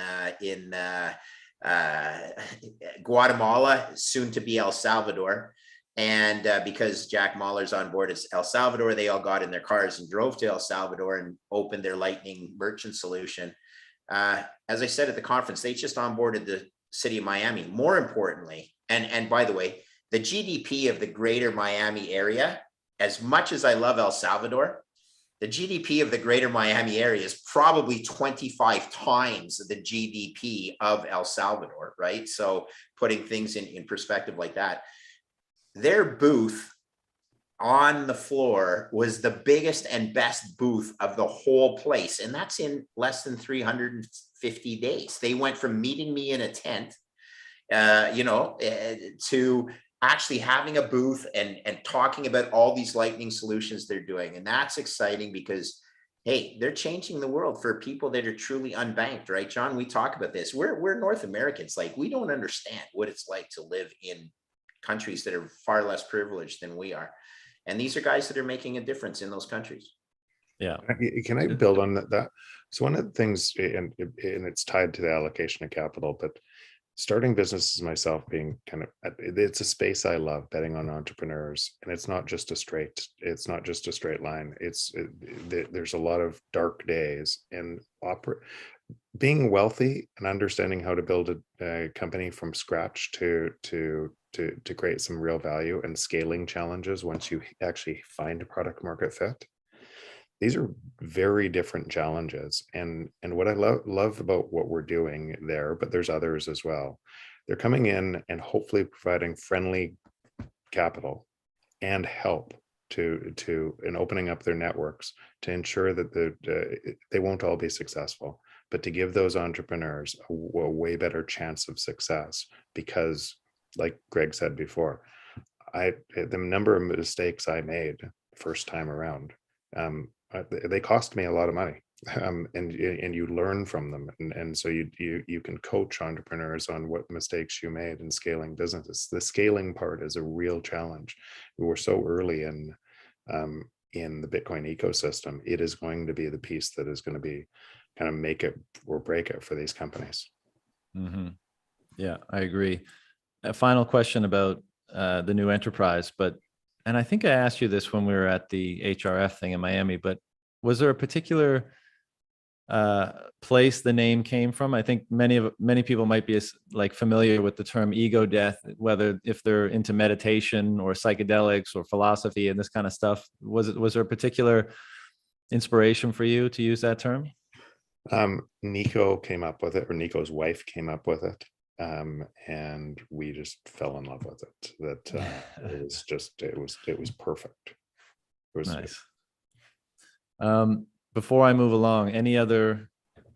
Guatemala, soon to be El Salvador. And because Jack Mahler's on board as El Salvador, they all got in their cars and drove to El Salvador and opened their Lightning merchant solution. As I said at the conference, they just onboarded the city of Miami. More importantly, and by the way, the GDP of the greater Miami area, as much as I love El Salvador, the GDP of the greater Miami area is probably 25 times the GDP of El Salvador, right? So putting things in perspective like that, their booth on the floor was the biggest and best booth of the whole place. And that's in less than 350 days. They went from meeting me in a tent, to actually having a booth and talking about all these Lightning solutions they're doing. And that's exciting because, hey, they're changing the world for people that are truly unbanked, right, John? We talk about this. We're North Americans. Like, we don't understand what it's like to live in countries that are far less privileged than we are. And these are guys that are making a difference in those countries. Yeah. Can I build on that? So one of the things, and it's tied to the allocation of capital, but starting businesses myself, being it's a space I love, betting on entrepreneurs, and it's not just a straight line. There's a lot of dark days, and being wealthy and understanding how to build a company from scratch to create some real value, and scaling challenges once you actually find a product market fit. These are very different challenges. And what I love about what we're doing there, but there's others as well, they're coming in and hopefully providing friendly capital and help to in opening up their networks to ensure that they won't all be successful, but to give those entrepreneurs a way better chance of success. Because, like Greg said before, the number of mistakes I made first time around, they cost me a lot of money, and you learn from them, and so you can coach entrepreneurs on what mistakes you made in scaling businesses. The scaling part is a real challenge. We're so early in the Bitcoin ecosystem. It is going to be the piece that is going to be kind of make it or break it for these companies. Mm-hmm. Yeah, I agree. A final question about the new enterprise, and I think I asked you this when we were at the HRF thing in Miami, but was there a particular place the name came from? I think many people might be familiar with the term ego death, whether if they're into meditation or psychedelics or philosophy and this kind of stuff. Was there a particular inspiration for you to use that term? Nico came up with it, or Nico's wife came up with it. And we just fell in love with it. It was perfect. It was nice. Before I move along, any other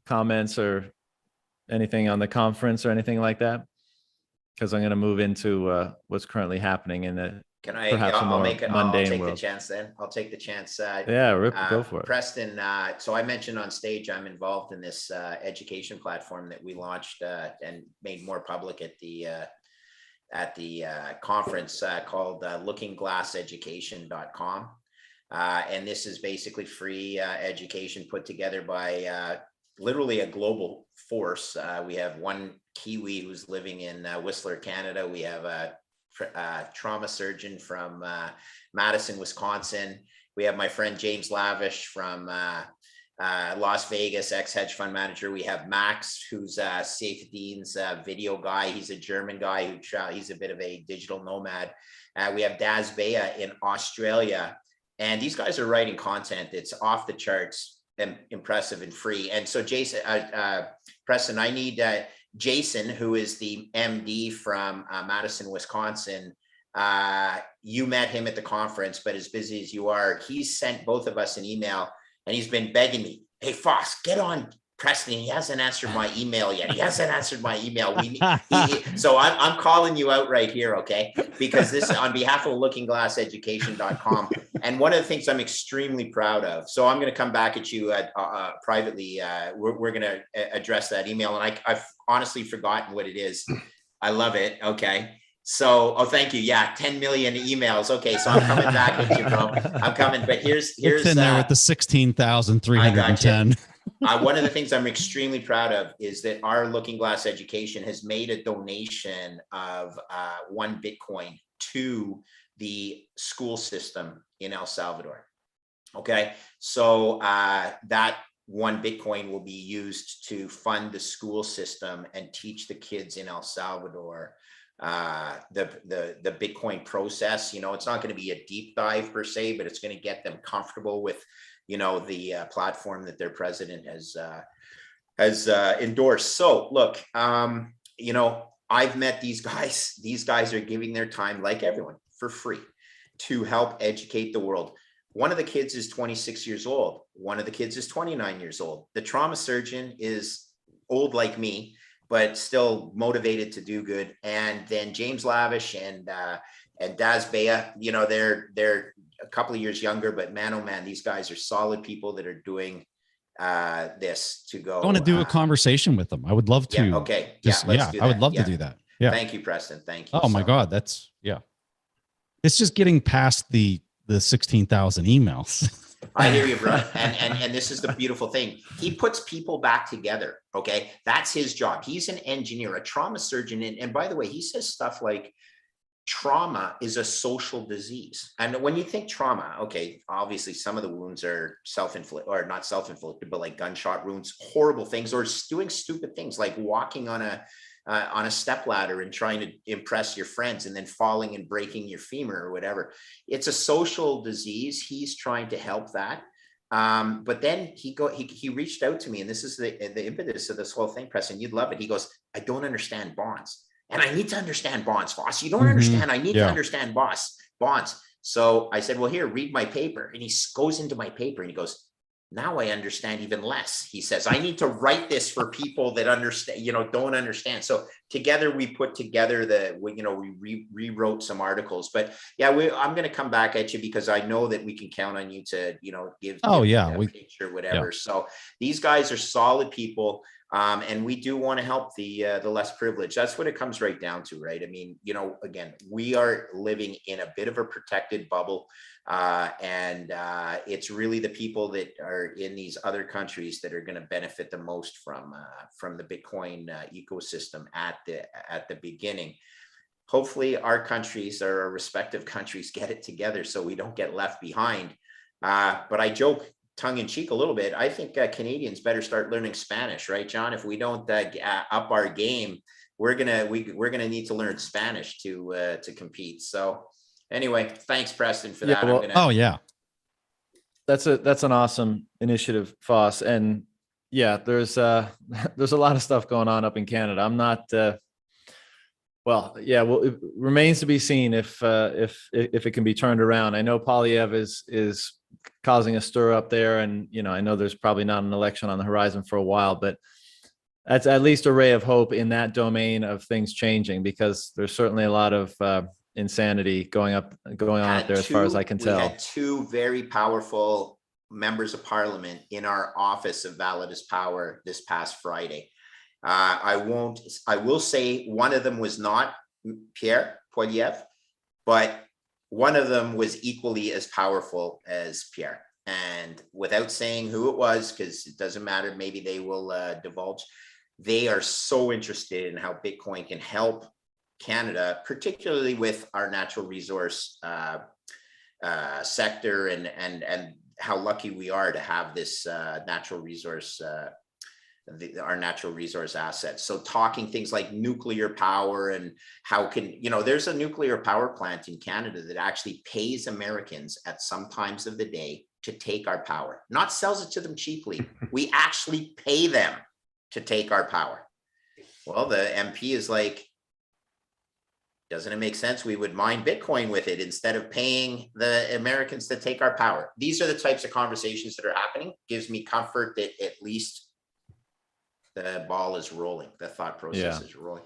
comments or anything on the conference or anything like that? because I'm going to move into what's currently happening in the Can I, perhaps a I'll more make it, I'll mundane take the world. chance then. I'll take the chance. Yeah, Rip, go for it. Preston, so I mentioned on stage, I'm involved in this education platform that we launched and made more public at the conference called lookingglasseducation.com. And this is basically free education put together by literally a global force. We have one Kiwi who's living in Whistler, Canada. We have a trauma surgeon from Madison, Wisconsin. We have my friend James Lavish from Las Vegas, ex-hedge fund manager. We have Max, who's Safe Dean's video guy. He's a German guy who he's a bit of a digital nomad. We have Daz Bea in Australia. And these guys are writing content that's off the charts and impressive and free. And so Jason, Preston, I need Jason, who is the MD from Madison, Wisconsin. You met him at the conference, but as busy as you are, he's sent both of us an email and he's been begging me, hey, Foss, get on Preston. He hasn't answered my email yet. He hasn't answered my email. So I'm calling you out right here, okay? Because this on behalf of lookingglasseducation.com. And one of the things I'm extremely proud of, so I'm going to come back at you privately. We're going to address that email. And I've honestly forgotten what it is. I love it. Okay. So, oh, thank you. Yeah. 10 million emails. Okay. So I'm coming back at you, bro. I'm coming, but here's it's in there with the 16,310. One of the things I'm extremely proud of is that our Looking Glass Education has made a donation of 1 Bitcoin to the school system in El Salvador. Okay, so that 1 Bitcoin will be used to fund the school system and teach the kids in El Salvador the Bitcoin process. You know, it's not going to be a deep dive per se, but it's going to get them comfortable with, you know, the platform that their president has endorsed. So look, you know, I've met these guys. These guys are giving their time, like everyone, for free to help educate the world. One of the kids is 26 years old. One of the kids is 29 years old. The trauma surgeon is old like me, but still motivated to do good. And then James Lavish and Daz Bea, you know, they're a couple of years younger, but man, oh man, these guys are solid people that are doing this to go. I want to do a conversation with them. I would love to. Yeah, okay. Just, I would love to do that. Yeah. Thank you, Preston. Thank you. Oh my God. That's it's just getting past the 16,000 emails. I hear you, bro. And this is the beautiful thing. He puts people back together. Okay. That's his job. He's an engineer, a trauma surgeon. And by the way, he says stuff like trauma is a social disease. And when you think trauma, okay, obviously some of the wounds are self-inflicted, or not self-inflicted, but like gunshot wounds, horrible things, or doing stupid things like walking on a stepladder and trying to impress your friends and then falling and breaking your femur or whatever. It's a social disease. He's trying to help that. But then he reached out to me, and this is the impetus of this whole thing, Preston. You'd love it. He goes, I don't understand bonds. And I need to understand bonds, Foss. You don't understand. I need to understand bonds. So I said, well, here, read my paper. And he goes into my paper and he goes, now I understand even less. He says, I need to write this for people that understand, you know, don't understand. So together we put together we rewrote some articles. But yeah, I'm going to come back at you because I know that we can count on you to, you know, give a picture, whatever. Yeah. So these guys are solid people. And we do want to help the less privileged. That's what it comes right down to, right? I mean, you know, again, we are living in a bit of a protected bubble. And it's really the people that are in these other countries that are going to benefit the most from the Bitcoin ecosystem at the beginning. Hopefully our countries, or our respective countries, get it together so we don't get left behind. But I joke tongue in cheek a little bit. I think Canadians better start learning Spanish, right, John? If we don't up our game, we're gonna need to learn Spanish to compete. So anyway, thanks, Preston, for that. Well, that's an awesome initiative, Foss. And yeah, there's a lot of stuff going on up in Canada. I'm not. Well, it remains to be seen if it can be turned around. I know Polyev is causing a stir up there, and you know, I know there's probably not an election on the horizon for a while, but that's at least a ray of hope in that domain of things changing, because there's certainly a lot of insanity going on up there, as far as I can tell. We had two very powerful members of parliament in our office of Validus Power this past Friday. I will say one of them was not Pierre Poilievre, but one of them was equally as powerful as Pierre. And without saying who it was, because it doesn't matter, maybe they will divulge, they are so interested in how Bitcoin can help Canada, particularly with our natural resource sector, and how lucky we are to have this natural resource, our natural resource assets. So talking things like nuclear power, and how can, there's a nuclear power plant in Canada that actually pays Americans at some times of the day to take our power, not sells it to them cheaply. We actually pay them to take our power. Well, the MP is like, doesn't it make sense? We would mine Bitcoin with it instead of paying the Americans to take our power. These are the types of conversations that are happening. Gives me comfort that at least the ball is rolling. The thought process is rolling.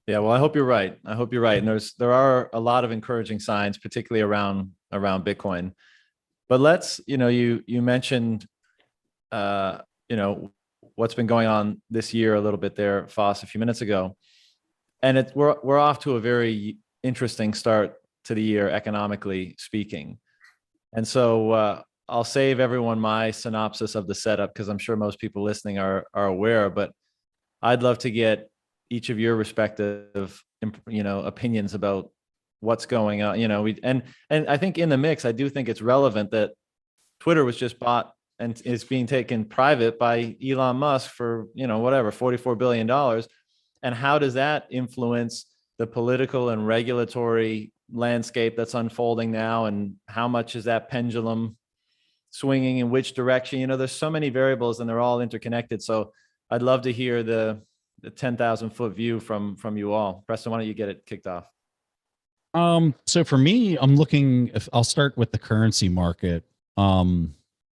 Yeah, well, I hope you're right. I hope you're right. And there are a lot of encouraging signs, particularly around Bitcoin. But let's, you mentioned, what's been going on this year a little bit there, Foss, a few minutes ago. And we're off to a very interesting start to the year, economically speaking. And so I'll save everyone my synopsis of the setup, because I'm sure most people listening are aware, but I'd love to get each of your respective, opinions about what's going on. And I think in the mix, I do think it's relevant that Twitter was just bought and is being taken private by Elon Musk for, $44 billion. And how does that influence the political and regulatory landscape that's unfolding now? And how much is that pendulum swinging in which direction? There's so many variables and they're all interconnected. So I'd love to hear the 10,000 foot view from you all. Preston, why don't you get it kicked off? So for me, I'll start with the currency market,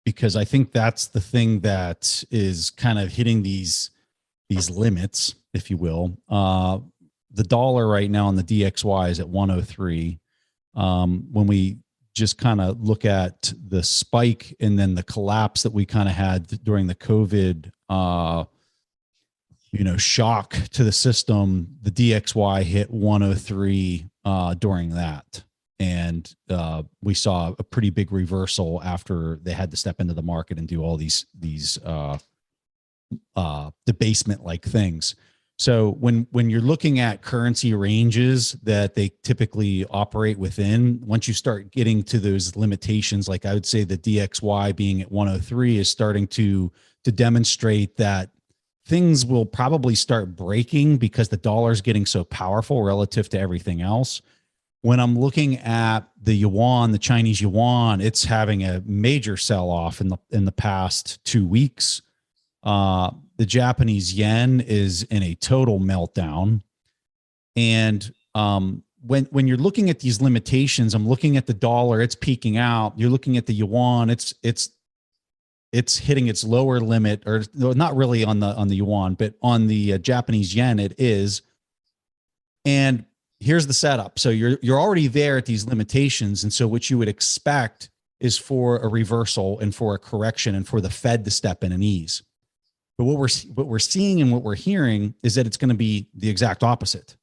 because I think that's the thing that is kind of hitting these limits, if you will. The dollar right now on the DXY is at 103. When we just kind of look at the spike and then the collapse that we kind of had during the COVID, shock to the system, the DXY hit 103 during that. And we saw a pretty big reversal after they had to step into the market and do all these debasement like things. So when you're looking at currency ranges that they typically operate within, once you start getting to those limitations, like I would say the DXY being at 103 is starting to demonstrate that things will probably start breaking because the dollar is getting so powerful relative to everything else. When I'm looking at the yuan, the Chinese yuan, it's having a major sell-off in the past 2 weeks. The Japanese yen is in a total meltdown. And when you're looking at these limitations, I'm looking at the dollar, it's peaking out. You're looking at the yuan, it's hitting its lower limit, or not really on the yuan, but on the Japanese yen it is. And here's the setup. So you're already there at these limitations. And so what you would expect is for a reversal and for a correction and for the Fed to step in and ease. But what we're seeing and what we're hearing is that it's going to be the exact opposite,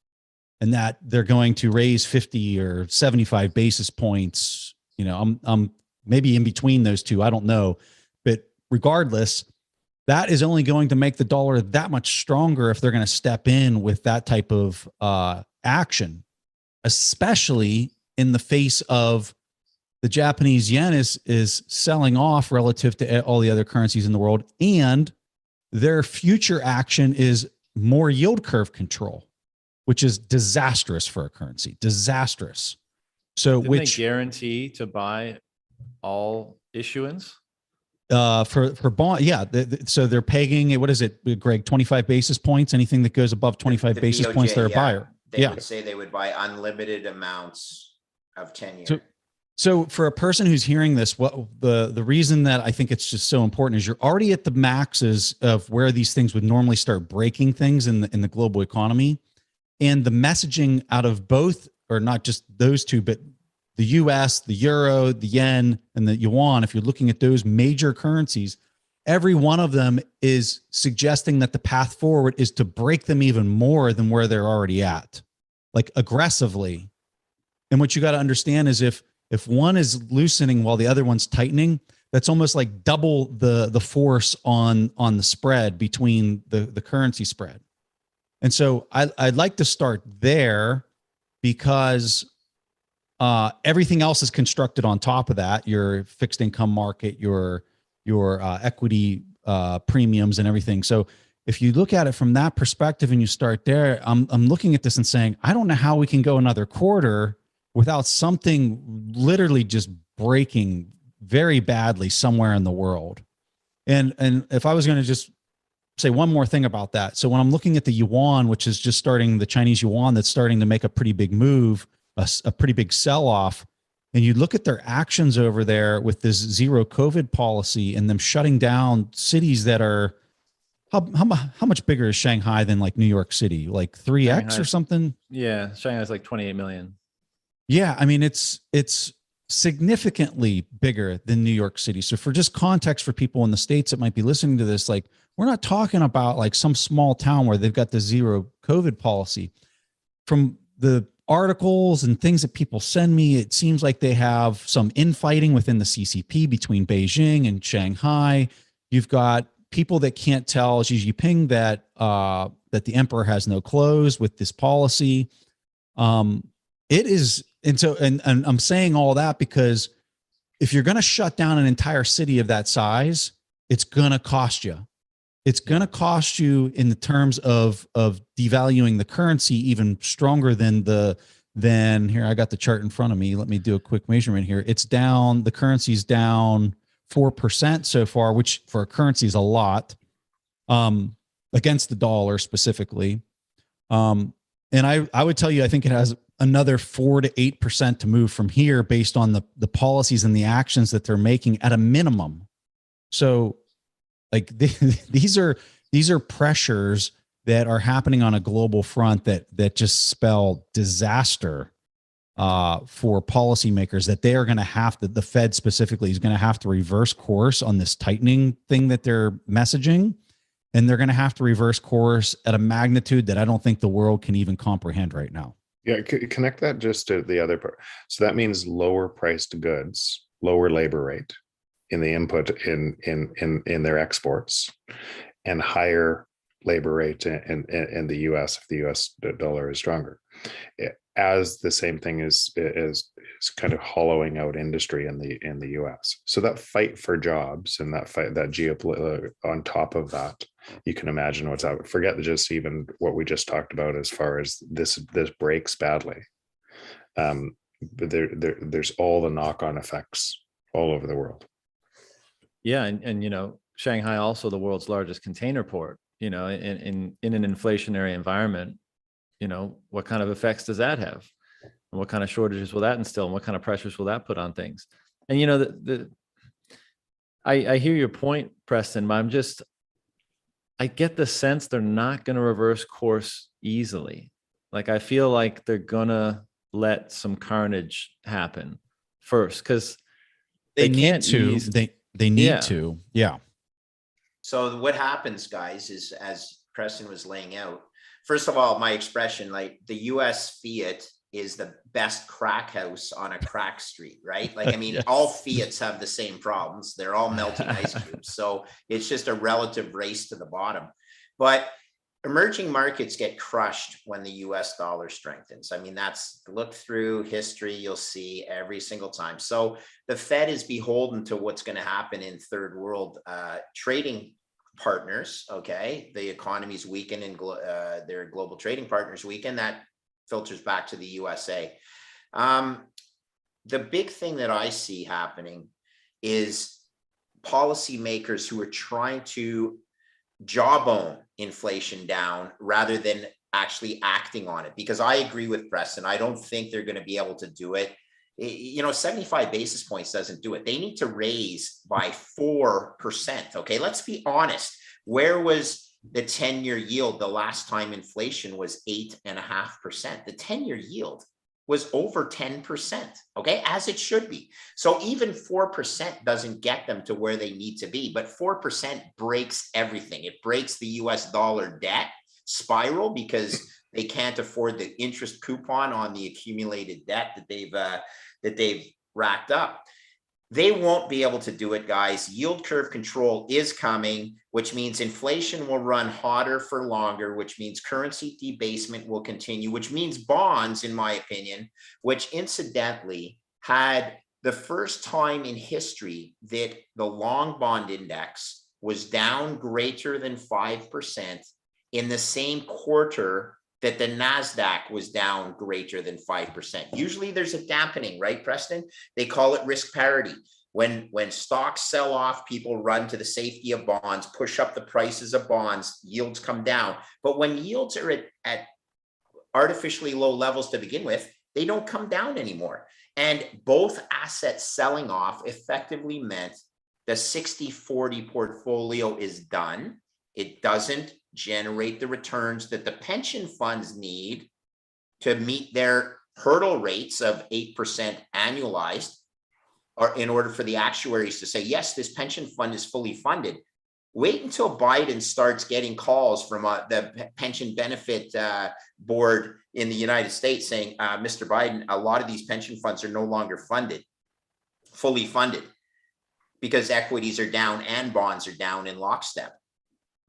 and that they're going to raise 50 or 75 basis points. I'm maybe in between those two. I don't know. But regardless, that is only going to make the dollar that much stronger if they're going to step in with that type of action, especially in the face of the Japanese yen is selling off relative to all the other currencies in the world, and their future action is more yield curve control, which is disastrous for a currency. Disastrous. So Didn't they guarantee to buy all issuance? For bond, yeah. So they're pegging it. What is it, Greg? 25 basis points. Anything that goes above 25 basis BOJ, points, they're a buyer. They would say they would buy unlimited amounts of 10-year. So for a person who's hearing this, what the reason that I think it's just so important is you're already at the maxes of where these things would normally start breaking things in the global economy. And the messaging out of both, or not just those two, but the US, the euro, the yen, and the yuan, if you're looking at those major currencies, every one of them is suggesting that the path forward is to break them even more than where they're already at, like aggressively. And what you got to understand is if one is loosening while the other one's tightening, that's almost like double the force on the spread between the currency spread. And so I'd like to start there because everything else is constructed on top of that. Your fixed income market, your equity premiums and everything. So if you look at it from that perspective and you start there, I'm looking at this and saying, I don't know how we can go another quarter without something literally just breaking very badly somewhere in the world. And if I was going to just say one more thing about that. So when I'm looking at the yuan, which is just starting, the Chinese yuan that's starting to make a pretty big move, a pretty big sell-off, and you look at their actions over there with this zero COVID policy and them shutting down cities that are, how much bigger is Shanghai than like New York City? Like 3X or something? Yeah, Shanghai's like 28 million. Yeah, I mean, it's significantly bigger than New York City. So for just context for people in the States that might be listening to this, like we're not talking about like some small town where they've got the zero COVID policy. From the articles and things that people send me, it seems like they have some infighting within the CCP between Beijing and Shanghai. You've got people that can't tell Xi Jinping that the emperor has no clothes with this policy. It is. And so, and I'm saying all that because if you're going to shut down an entire city of that size, it's going to cost you. It's going to cost you in the terms of devaluing the currency even stronger than here. I got the chart in front of me. Let me do a quick measurement here. It's down. The currency's down 4% so far, which for a currency is a lot, against the dollar specifically. And I would tell you, I think it has another 4 to 8% to move from here based on the policies and the actions that they're making at a minimum. So like these are pressures that are happening on a global front that just spell disaster for policymakers, that they are going to have to, the Fed specifically is going to have to reverse course on this tightening thing that they're messaging. And they're going to have to reverse course at a magnitude that I don't think the world can even comprehend right now. Yeah, connect that just to the other part. So that means lower priced goods, lower labor rate in the input in their exports, and higher labor rate in the US if the US dollar is stronger. As the same thing is kind of hollowing out industry in the US. So that fight for jobs and that fight, that geopolitical on top of that, you can imagine what's out. Forget just even what we just talked about as far as this breaks badly. But there's all the knock-on effects all over the world. Yeah, and you know, Shanghai also the world's largest container port. You know, in an inflationary environment, you know, what kind of effects does that have? And what kind of shortages will that instill? And what kind of pressures will that put on things? And, you know, I hear your point, Preston, but I get the sense they're not going to reverse course easily. Like, I feel like they're going to let some carnage happen first because they need to. They need to. Yeah. So what happens, guys, is as Preston was laying out, first of all, my expression, like the US fiat is the best crack house on a crack street, right? Like, I mean, yes. All fiats have the same problems. They're all melting ice cubes. So it's just a relative race to the bottom. But emerging markets get crushed when the US dollar strengthens. I mean, that's, look through history, you'll see every single time. So the Fed is beholden to what's going to happen in third world trading partners. Okay, the economy's weaken and their global trading partners weaken. That filters back to the USA. The big thing that I see happening is policymakers who are trying to jawbone inflation down rather than actually acting on it. Because I agree with Preston, I don't think they're going to be able to do it. 75 basis points doesn't do it. They need to raise by 4%. Okay, let's be honest. Where was the 10-year yield the last time inflation was 8.5%? The 10-year yield was over 10%, okay, as it should be. So even 4% doesn't get them to where they need to be, but 4% breaks everything. It breaks the US dollar debt spiral because they can't afford the interest coupon on the accumulated debt that they've racked up. They won't be able to do it, guys. Yield curve control is coming, which means inflation will run hotter for longer, which means currency debasement will continue, which means bonds, in my opinion, which incidentally had the first time in history that the long bond index was down greater than 5% in the same quarter that the NASDAQ was down greater than 5%. Usually there's a dampening, right, Preston? They call it risk parity. When stocks sell off, people run to the safety of bonds, push up the prices of bonds, yields come down. But when yields are at artificially low levels to begin with, they don't come down anymore. And both assets selling off effectively meant the 60-40 portfolio is done. It doesn't generate the returns that the pension funds need to meet their hurdle rates of 8% annualized, or in order for the actuaries to say, yes, this pension fund is fully funded. Wait until Biden starts getting calls from the pension benefit board in the United States saying, Mr. Biden, a lot of these pension funds are no longer fully funded, because equities are down and bonds are down in lockstep.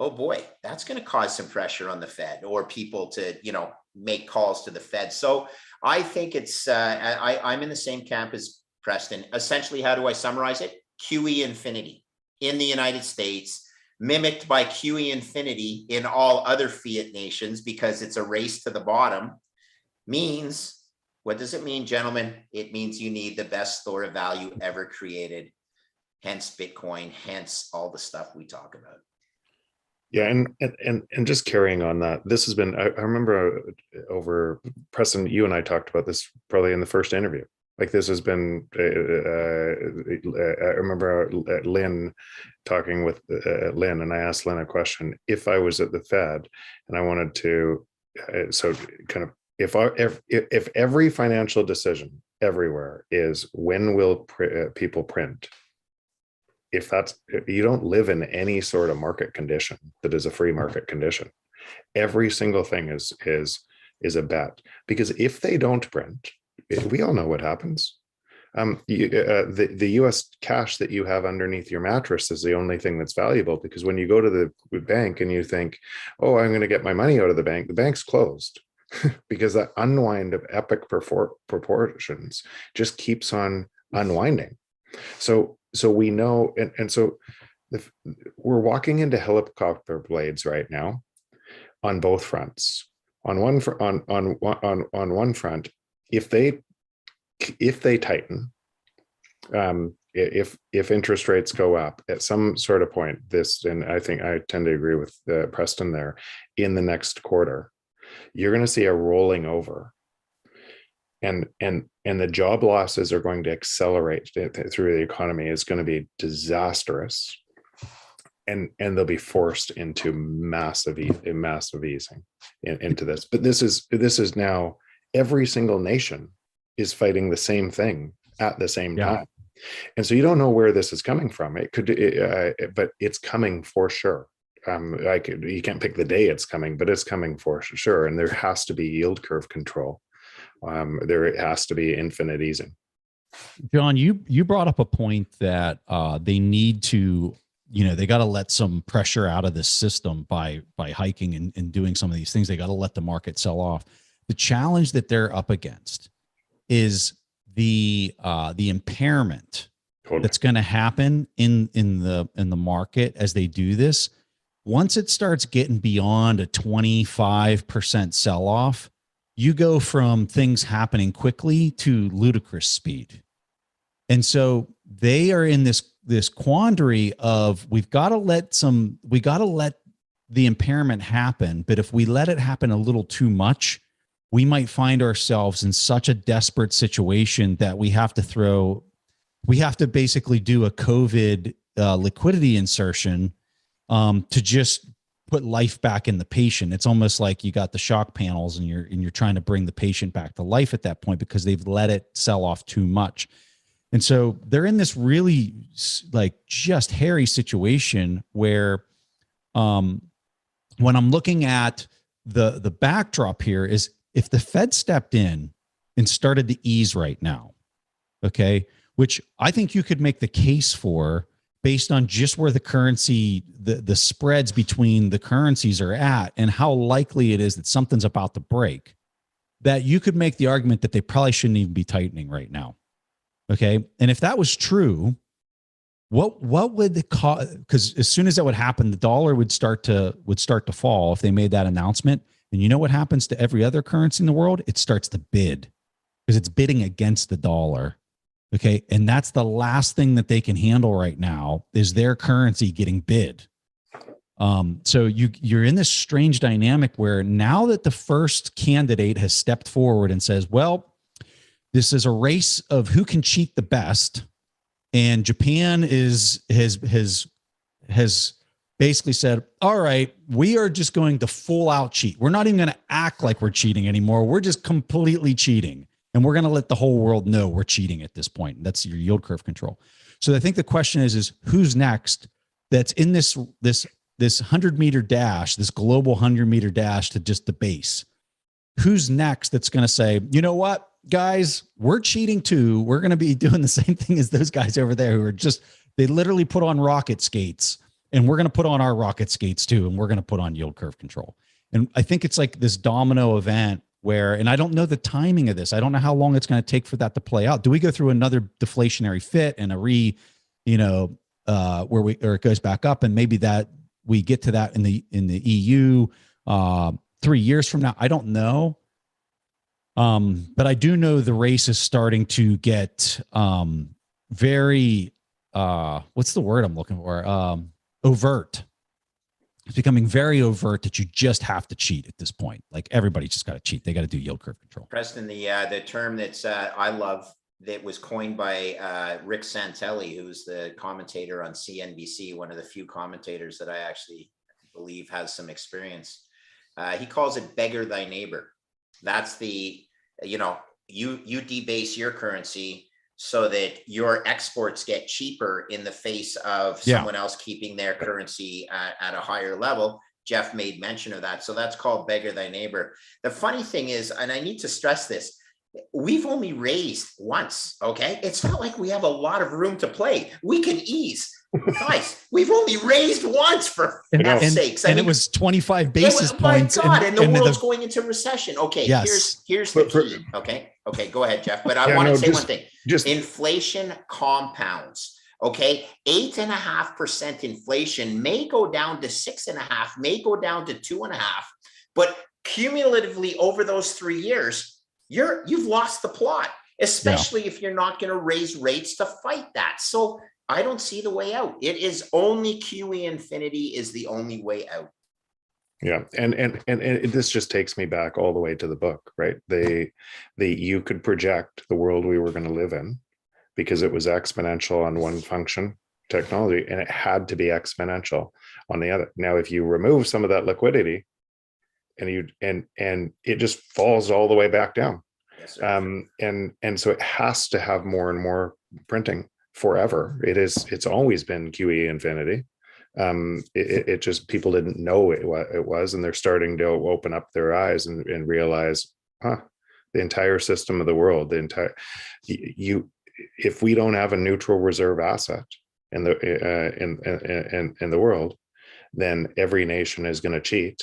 Oh boy, that's going to cause some pressure on the Fed or people to, make calls to the Fed. So I think it's, I'm in the same camp as Preston. Essentially, how do I summarize it? QE infinity in the United States, mimicked by QE infinity in all other fiat nations, because it's a race to the bottom, means, what does it mean, gentlemen? It means you need the best store of value ever created, hence Bitcoin, hence all the stuff we talk about. Yeah, and just carrying on that, this has been, I remember over, Preston, you and I talked about this probably in the first interview. Like, this has been, I remember Lynn talking with Lynn, and I asked Lynn a question. If I was at the Fed and I wanted to, so kind of, if every financial decision everywhere is when will people print, if you don't live in any sort of market condition that is a free market condition, every single thing is a bet. Because if they don't print, we all know what happens. The US cash that you have underneath your mattress is the only thing that's valuable, because when you go to the bank and you think, oh, I'm going to get my money out of the bank's closed. Because that unwind of epic proportions just keeps on unwinding. So we know, and so we're walking into helicopter blades right now on both fronts. On one front, if they tighten, if interest rates go up at some sort of point, and I think I tend to agree with Preston there, in the next quarter, you're going to see a rolling over. And the job losses are going to accelerate through the economy. Is going to be disastrous, and they'll be forced into massive easing into this. But this is now, every single nation is fighting the same thing at the same time, and so you don't know where this is coming from. It could, but it's coming for sure. You can't pick the day it's coming, but it's coming for sure. And there has to be yield curve control. There has to be infinite easing. John, you brought up a point that they need to, they got to let some pressure out of the system by hiking and doing some of these things. They got to let the market sell off. The challenge that they're up against is the impairment that's going to happen in the market as they do this. Once it starts getting beyond a 25% sell off, you go from things happening quickly to ludicrous speed. And so they are in this quandary of, we got to let the impairment happen, but if we let it happen a little too much, we might find ourselves in such a desperate situation that we have to basically do a COVID liquidity insertion to just put life back in the patient. It's almost like you got the shock panels and you're trying to bring the patient back to life at that point because they've let it sell off too much. And so they're in this really like just hairy situation where when I'm looking at the backdrop here is if the Fed stepped in and started to ease right now, okay, which I think you could make the case for based on just where the currency, the spreads between the currencies are at and how likely it is that something's about to break, that you could make the argument that they probably shouldn't even be tightening right now. Okay. And if that was true, what would the cost? Because as soon as that would happen, the dollar would start to fall if they made that announcement. And you know what happens to every other currency in the world? It starts to bid because it's bidding against the dollar. Okay. And that's the last thing that they can handle right now is their currency getting bid. So you're in this strange dynamic where now that the first candidate has stepped forward and says, well, this is a race of who can cheat the best. And Japan has basically said, all right, we are just going to full out cheat. We're not even going to act like we're cheating anymore. We're just completely cheating. And we're going to let the whole world know we're cheating at this point. That's your yield curve control. So I think the question is who's next that's in this 100-meter dash, this global 100-meter dash to just the base? Who's next that's going to say, you know what, guys, we're cheating too. We're going to be doing the same thing as those guys over there who are just, they literally put on rocket skates and we're going to put on our rocket skates too. And we're going to put on yield curve control. And I think it's like this domino event where, and I don't know the timing of this. I don't know how long it's going to take for that to play out. Do we go through another deflationary fit and where it goes back up and maybe that we get to that in the EU 3 years from now? I don't know. But I do know the race is starting to get very, what's the word I'm looking for? Overt. It's becoming very overt that you just have to cheat at this point. Like everybody just got to cheat. They got to do yield curve control. Preston, the term that's I love that was coined by Rick Santelli, who's the commentator on CNBC, one of the few commentators that I actually believe has some experience. He calls it beggar thy neighbor. That's the, you debase your currency so that your exports get cheaper in the face of someone else keeping their currency at a higher level. Jeff made mention of that. So that's called beggar thy neighbor. The funny thing is, and I need to stress this, we've only raised once, okay? It's not like we have a lot of room to play. We can ease. Guys, we've only raised once for F's sakes. It was 25 basis points. My God, and the world's going into recession. Okay, yes. here's the key. Okay, go ahead, Jeff. But I want to say one thing. Inflation compounds. Okay, 8.5% inflation may go down to 6.5%, may go down to 2.5%, but cumulatively over those 3 years, you've lost the plot, especially if you're not going to raise rates to fight that. So I don't see the way out. It is only QE infinity is the only way out. Yeah, and this just takes me back all the way to the book, right? You could project the world we were going to live in because it was exponential on one function, technology, and it had to be exponential on the other. Now, if you remove some of that liquidity, and it just falls all the way back down. Yes, and so it has to have more and more printing forever. It's always been QE infinity. It just, people didn't know it was, and they're starting to open up their eyes and realize, the entire system of the world, if we don't have a neutral reserve asset in the world, then every nation is going to cheat.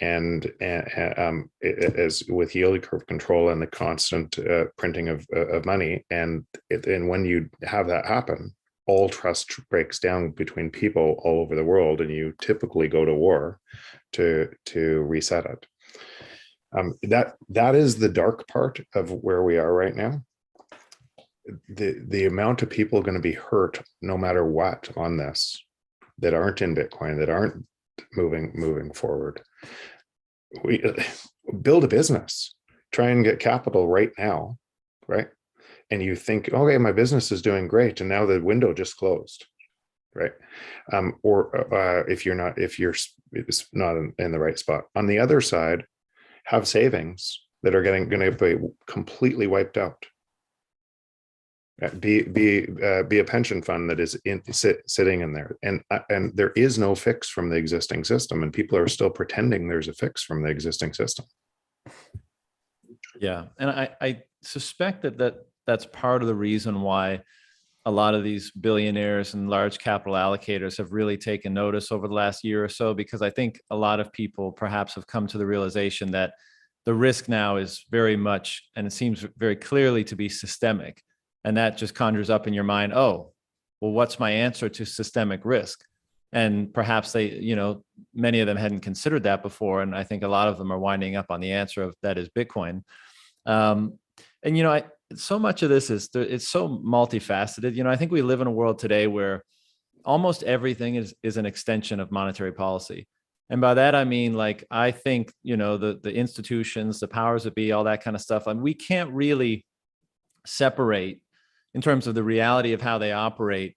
And as with yield curve control and the constant printing of money, and when you have that happen, all trust breaks down between people all over the world, and you typically go to war to reset it. That is the dark part of where we are right now. The amount of people going to be hurt no matter what on this, that aren't in Bitcoin, that aren't moving forward. We build a business. try and get capital right now, right? And you think, okay, my business is doing great, and now the window just closed, right? Or if you're it's not in the right spot. On the other side, have savings that are going to be completely wiped out. Be a pension fund that is sitting in there, and there is no fix from the existing system, and people are still pretending there's a fix from the existing system. Yeah, and I suspect that's part of the reason why a lot of these billionaires and large capital allocators have really taken notice over the last year or so, because I think a lot of people perhaps have come to the realization that the risk now is very much, and it seems very clearly to be systemic. And that just conjures up in your mind, oh, well, what's my answer to systemic risk? And perhaps they, many of them hadn't considered that before. And I think a lot of them are winding up on the answer of that is Bitcoin. And so much of this it's so multifaceted. I think we live in a world today where almost everything is an extension of monetary policy. And by that, I mean, like, I think, the institutions, the powers that be, all that kind of stuff, we can't really separate in terms of the reality of how they operate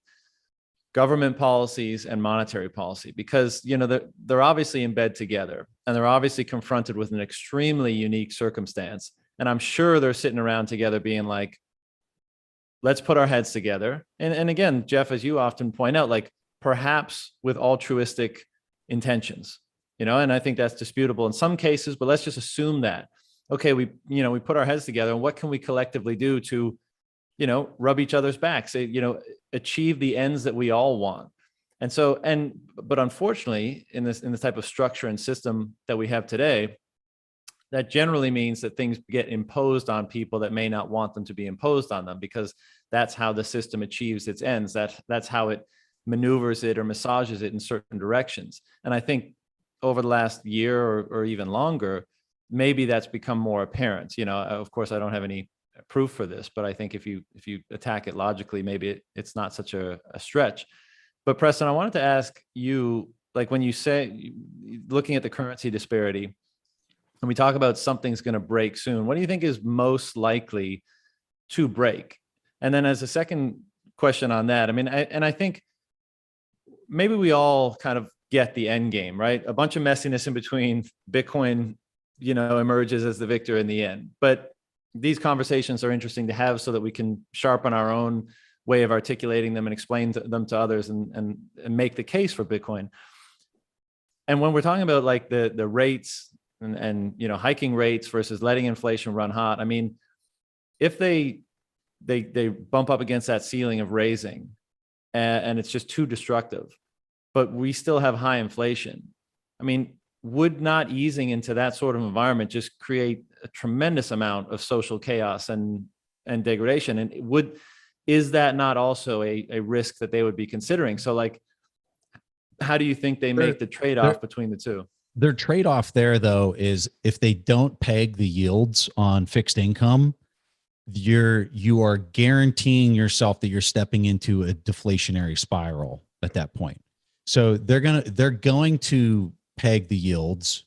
government policies and monetary policy, because, they're obviously in bed together, and they're obviously confronted with an extremely unique circumstance. And I'm sure they're sitting around together being like, let's put our heads together. And again, Jeff, as you often point out, like, perhaps with altruistic intentions, and I think that's disputable in some cases, but let's just assume that, okay, we put our heads together, and what can we collectively do to, rub each other's backs, achieve the ends that we all want. And so, but unfortunately, in this type of structure and system that we have today, that generally means that things get imposed on people that may not want them to be imposed on them, because that's how the system achieves its ends. That's how it maneuvers it or massages it in certain directions. And I think over the last year or even longer, maybe that's become more apparent. Of course, I don't have any proof for this, but I think if you attack it logically, maybe it's not such a stretch. But Preston, I wanted to ask you, like, when you say, looking at the currency disparity, and we talk about something's going to break soon, what do you think is most likely to break? And then as a second question on that, I think maybe we all kind of get the end game, right? A bunch of messiness in between. Bitcoin, emerges as the victor in the end. But these conversations are interesting to have so that we can sharpen our own way of articulating them and explain them to others and make the case for Bitcoin. And when we're talking about like the rates and hiking rates versus letting inflation run hot, if they bump up against that ceiling of raising, and it's just too destructive, but we still have high inflation, would not easing into that sort of environment just create a tremendous amount of social chaos and degradation? And is that not also a risk that they would be considering? So, like, how do you think they make the trade-off between the two? Their trade-off there, though, is if they don't peg the yields on fixed income, you are guaranteeing yourself that you're stepping into a deflationary spiral at that point. So they're going to peg the yields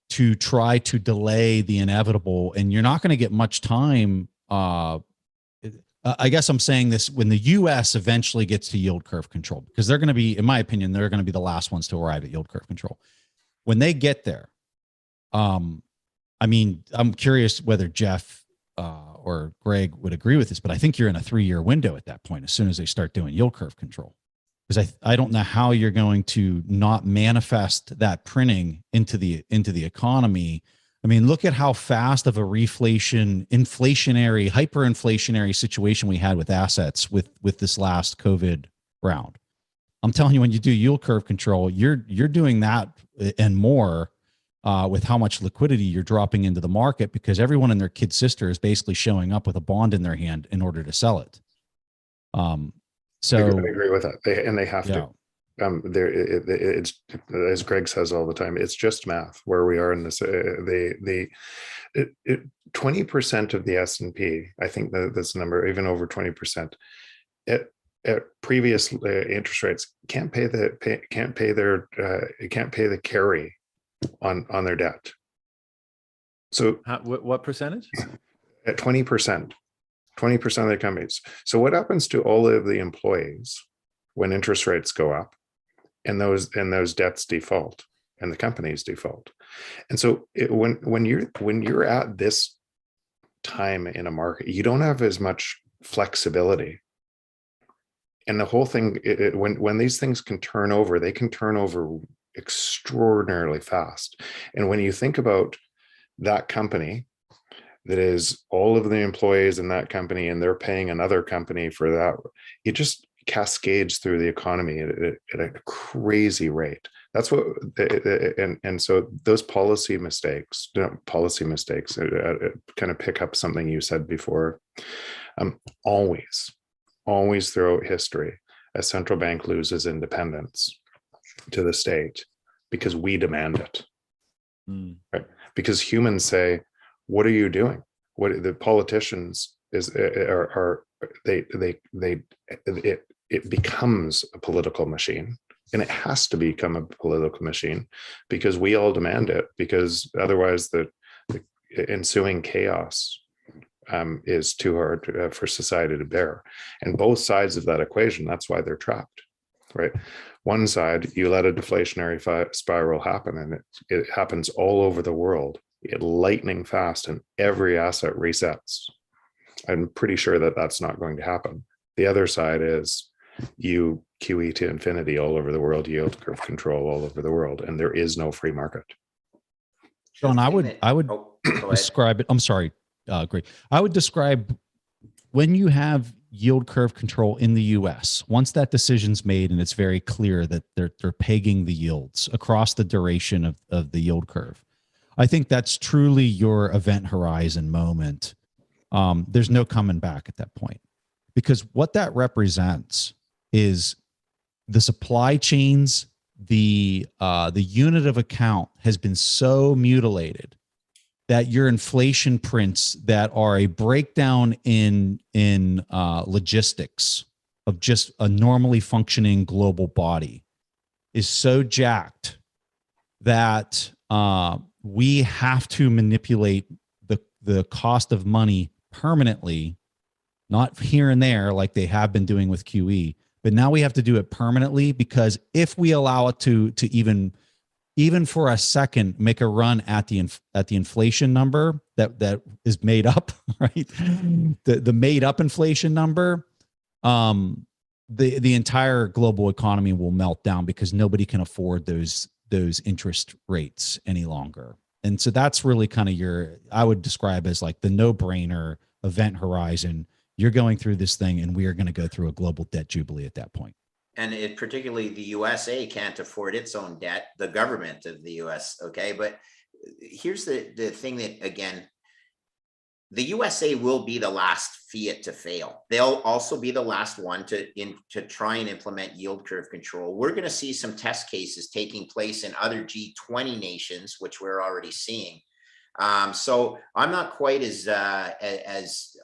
to try to delay the inevitable, and you're not going to get much time. I guess I'm saying this when the U.S. eventually gets to yield curve control, because they're going to be, in my opinion, they're going to be the last ones to arrive at yield curve control. When they get there, I'm curious whether Jeff or Greg would agree with this, but I think you're in a 3-year window at that point, as soon as they start doing yield curve control. Because I don't know how you're going to not manifest that printing into the economy. Look at how fast of a inflationary, hyperinflationary situation we had with assets with this last COVID round. I'm telling you, when you do yield curve control, you're doing that and more with how much liquidity you're dropping into the market, because everyone and their kid sister is basically showing up with a bond in their hand in order to sell it. So I agree with that. They have to. It's, as Greg says all the time, it's just math where we are in this. 20% of the S&P, I think this number, even over 20%, at previous interest rates can't pay the carry on their debt. So What percentage? at 20%, 20% of the companies. So what happens to all of the employees when interest rates go up and those debts default and the companies default? And so when you're at this time in a market, you don't have as much flexibility. And the whole thing, when these things can turn over, they can turn over extraordinarily fast. And when you think about that company, that is all of the employees in that company, and they're paying another company for that, it just cascades through the economy at a crazy rate. That's what, and so those policy mistakes kind of pick up something you said before. Always throughout history, a central bank loses independence to the state because we demand it. Right? Because humans say, what are you doing? What the politicians it becomes a political machine, and it has to become a political machine because we all demand it, because otherwise the ensuing chaos is too hard for society to bear. And both sides of that equation, that's why they're trapped, right? One side, you let a deflationary spiral happen, and it happens all over the world, lightning fast, and every asset resets. I'm pretty sure that that's not going to happen. The other side is you QE to infinity all over the world, yield curve control all over the world, and there is no free market. Sean, I would describe it. I'm sorry. Great. I would describe when you have yield curve control in the US, once that decision's made and it's very clear that they're pegging the yields across the duration of the yield curve, I think that's truly your event horizon moment. There's no coming back at that point, because what that represents is the supply chains, the unit of account has been so mutilated that your inflation prints that are a breakdown in logistics of just a normally functioning global body is so jacked that we have to manipulate the cost of money permanently, not here and there like they have been doing with QE, but now we have to do it permanently, because if we allow it to even for a second make a run at the inflation number that is made up, right? The made up inflation number, the entire global economy will melt down because nobody can afford those interest rates any longer. And so that's really kind of I would describe as like the no-brainer event horizon. You're going through this thing, and we are going to go through a global debt jubilee at that point. And particularly the USA can't afford its own debt, the government of the US. Okay. But here's the thing that, again, the USA will be the last fiat to fail. They'll also be the last one to try and implement yield curve control. We're going to see some test cases taking place in other G20 nations, which we're already seeing. So I'm not quite as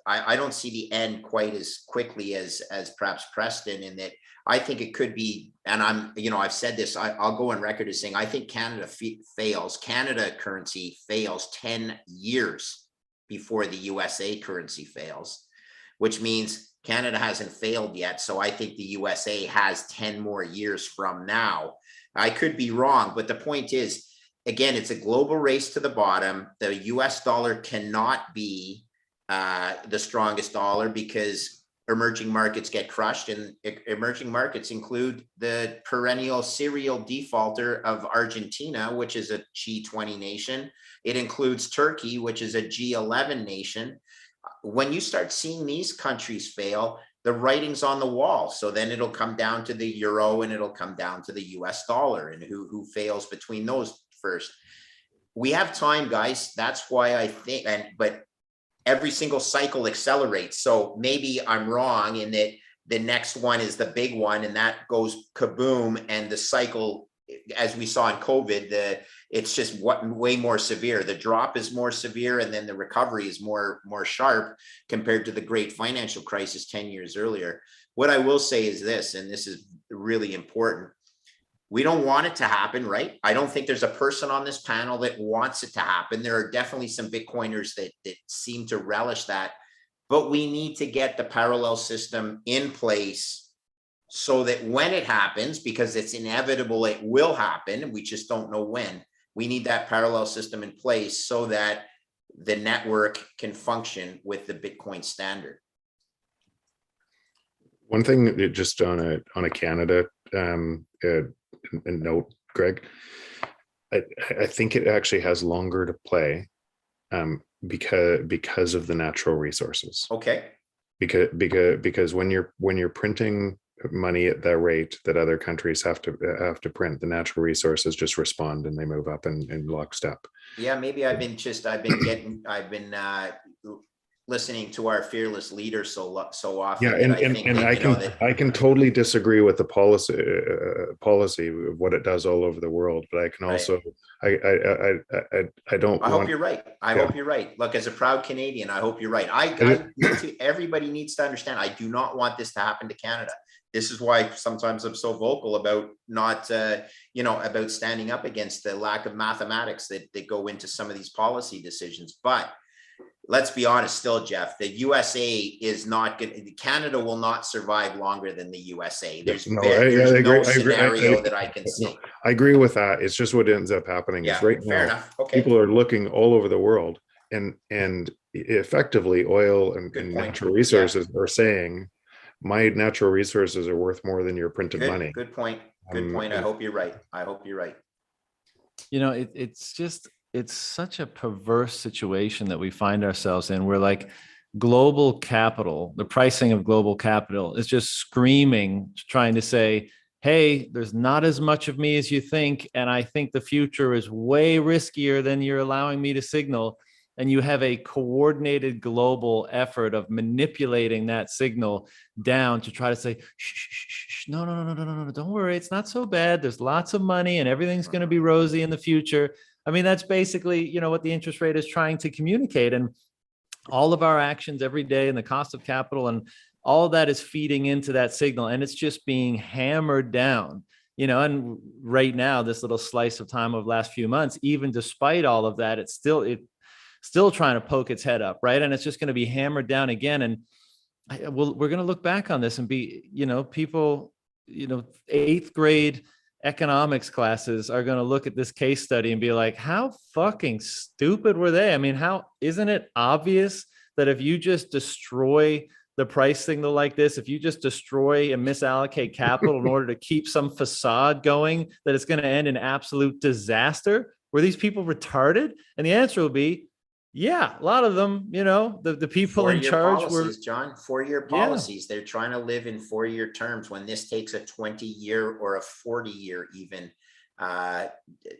I don't see the end quite as quickly as perhaps Preston, in that I think it could be, and I've said this, I'll go on record as saying, I think Canada currency fails 10 years before the USA currency fails, which means Canada hasn't failed yet. So I think the USA has 10 more years from now. I could be wrong, but the point is, again, it's a global race to the bottom. The US dollar cannot be the strongest dollar because emerging markets get crushed, and emerging markets include the perennial serial defaulter of Argentina, which is a G20 nation. It includes Turkey, which is a G11 nation. When you start seeing these countries fail, the writing's on the wall. So then it'll come down to the euro, and it'll come down to the US dollar, and who fails between those first. We have time, guys. That's why I think, but every single cycle accelerates. So maybe I'm wrong in that the next one is the big one, and that goes kaboom, and the cycle, as we saw in COVID, it's just way more severe. The drop is more severe, and then the recovery is more sharp compared to the great financial crisis 10 years earlier. What I will say is this, and this is really important. We don't want it to happen, right? I don't think there's a person on this panel that wants it to happen. There are definitely some Bitcoiners that seem to relish that, but we need to get the parallel system in place so that when it happens, because it's inevitable, it will happen, and we just don't know when, we need that parallel system in place so that the network can function with the Bitcoin standard. One thing that just on a Canada note, Greg, I think it actually has longer to play because of the natural resources. Okay. Because when you're printing money at that rate that other countries have to print, the natural resources just respond and they move up in lockstep. Yeah, maybe I've been listening to our fearless leader so often. Yeah, and I can totally disagree with the policy of what it does all over the world, but I can also I hope you're right. I hope you're right. Look, as a proud Canadian, I hope you're right. Everybody needs to understand, I do not want this to happen to Canada. This is why sometimes I'm so vocal about not, about standing up against the lack of mathematics that go into some of these policy decisions. But let's be honest still, Jeff, the USA is not good. Canada will not survive longer than the USA. There's no scenario that I can see. I agree with that. It's just what ends up happening is right now, people are looking all over the world and effectively oil and natural resources are saying, my natural resources are worth more than your printed money. Good point. Good point. I hope you're right. It's such a perverse situation that we find ourselves in. We're like, global capital, the pricing of global capital is just screaming, trying to say, hey, there's not as much of me as you think. And I think the future is way riskier than you're allowing me to signal. And you have a coordinated global effort of manipulating that signal down to try to say, shh, no, don't worry. It's not so bad. There's lots of money and everything's going to be rosy in the future. I mean, that's basically, what the interest rate is trying to communicate. And all of our actions every day and the cost of capital and all of that is feeding into that signal. And it's just being hammered down, and right now, this little slice of time of the last few months, even despite all of that, it's still trying to poke its head up, right? And it's just going to be hammered down again. And we're going to look back on this and be, people, 8th grade economics classes are going to look at this case study and be like, how fucking stupid were they? I mean, isn't it obvious that if you just destroy the price signal like this, if you just destroy and misallocate capital in order to keep some facade going, that it's going to end in absolute disaster? Were these people retarded? And the answer will be, yeah, a lot of them, the people in charge were, John, 4-year policies. Yeah. They're trying to live in 4-year terms when this takes a 20-year or a 40-year even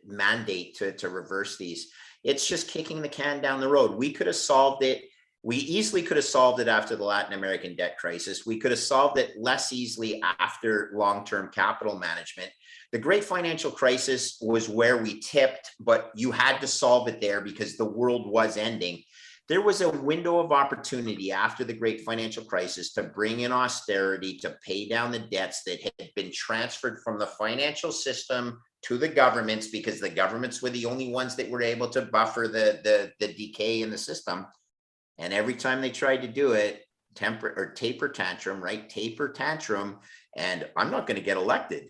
mandate to reverse these. It's just kicking the can down the road. We could have solved it. We easily could have solved it after the Latin American debt crisis. We could have solved it less easily after long-term capital management. The great financial crisis was where we tipped, but you had to solve it there because the world was ending. There was a window of opportunity after the great financial crisis to bring in austerity, to pay down the debts that had been transferred from the financial system to the governments, because the governments were the only ones that were able to buffer the decay in the system. And every time they tried to do it, taper tantrum, and I'm not going to get elected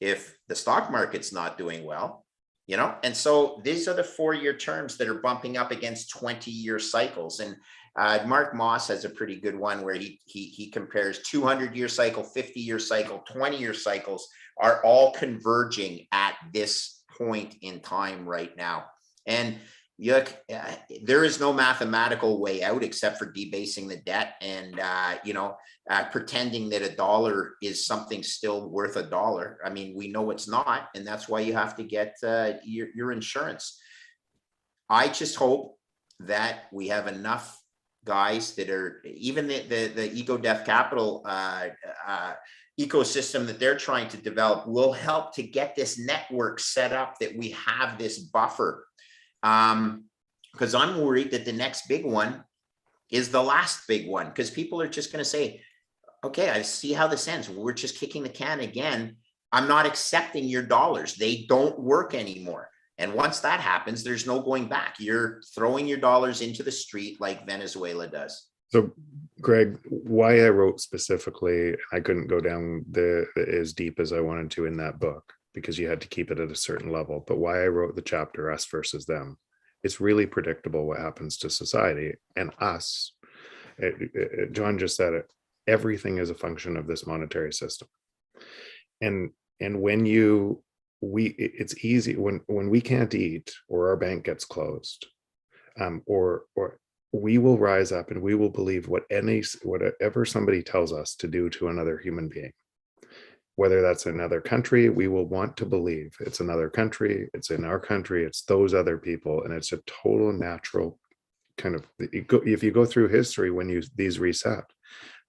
if the stock market's not doing well, and so these are the 4-year terms that are bumping up against 20-year cycles. And Mark Moss has a pretty good one where he compares 200-year cycle, 50-year cycle, 20-year cycles are all converging at this point in time right now. And there is no mathematical way out except for debasing the debt and pretending that $1 is something still worth $1. I mean, we know it's not, and that's why you have to get your insurance. I just hope that we have enough guys that are, even the ego death capital ecosystem that they're trying to develop will help to get this network set up, that we have this buffer. Because I'm worried that the next big one is the last big one, because people are just going to say, okay, I see how this ends. We're just kicking the can again. I'm not accepting your dollars. They don't work anymore. And once that happens, there's no going back. You're throwing your dollars into the street like Venezuela does. So, Greg, why I wrote specifically, I couldn't go down as deep as I wanted to in that book because you had to keep it at a certain level. But why I wrote the chapter Us versus Them, it's really predictable what happens to society and us. John just said it. Everything is a function of this monetary system. And when it's easy when we can't eat or our bank gets closed, or we will rise up and we will believe whatever somebody tells us to do to another human being, whether that's another country. We will want to believe it's another country, it's in our country, it's those other people, and it's a total natural kind of. If you go through history, when these reset,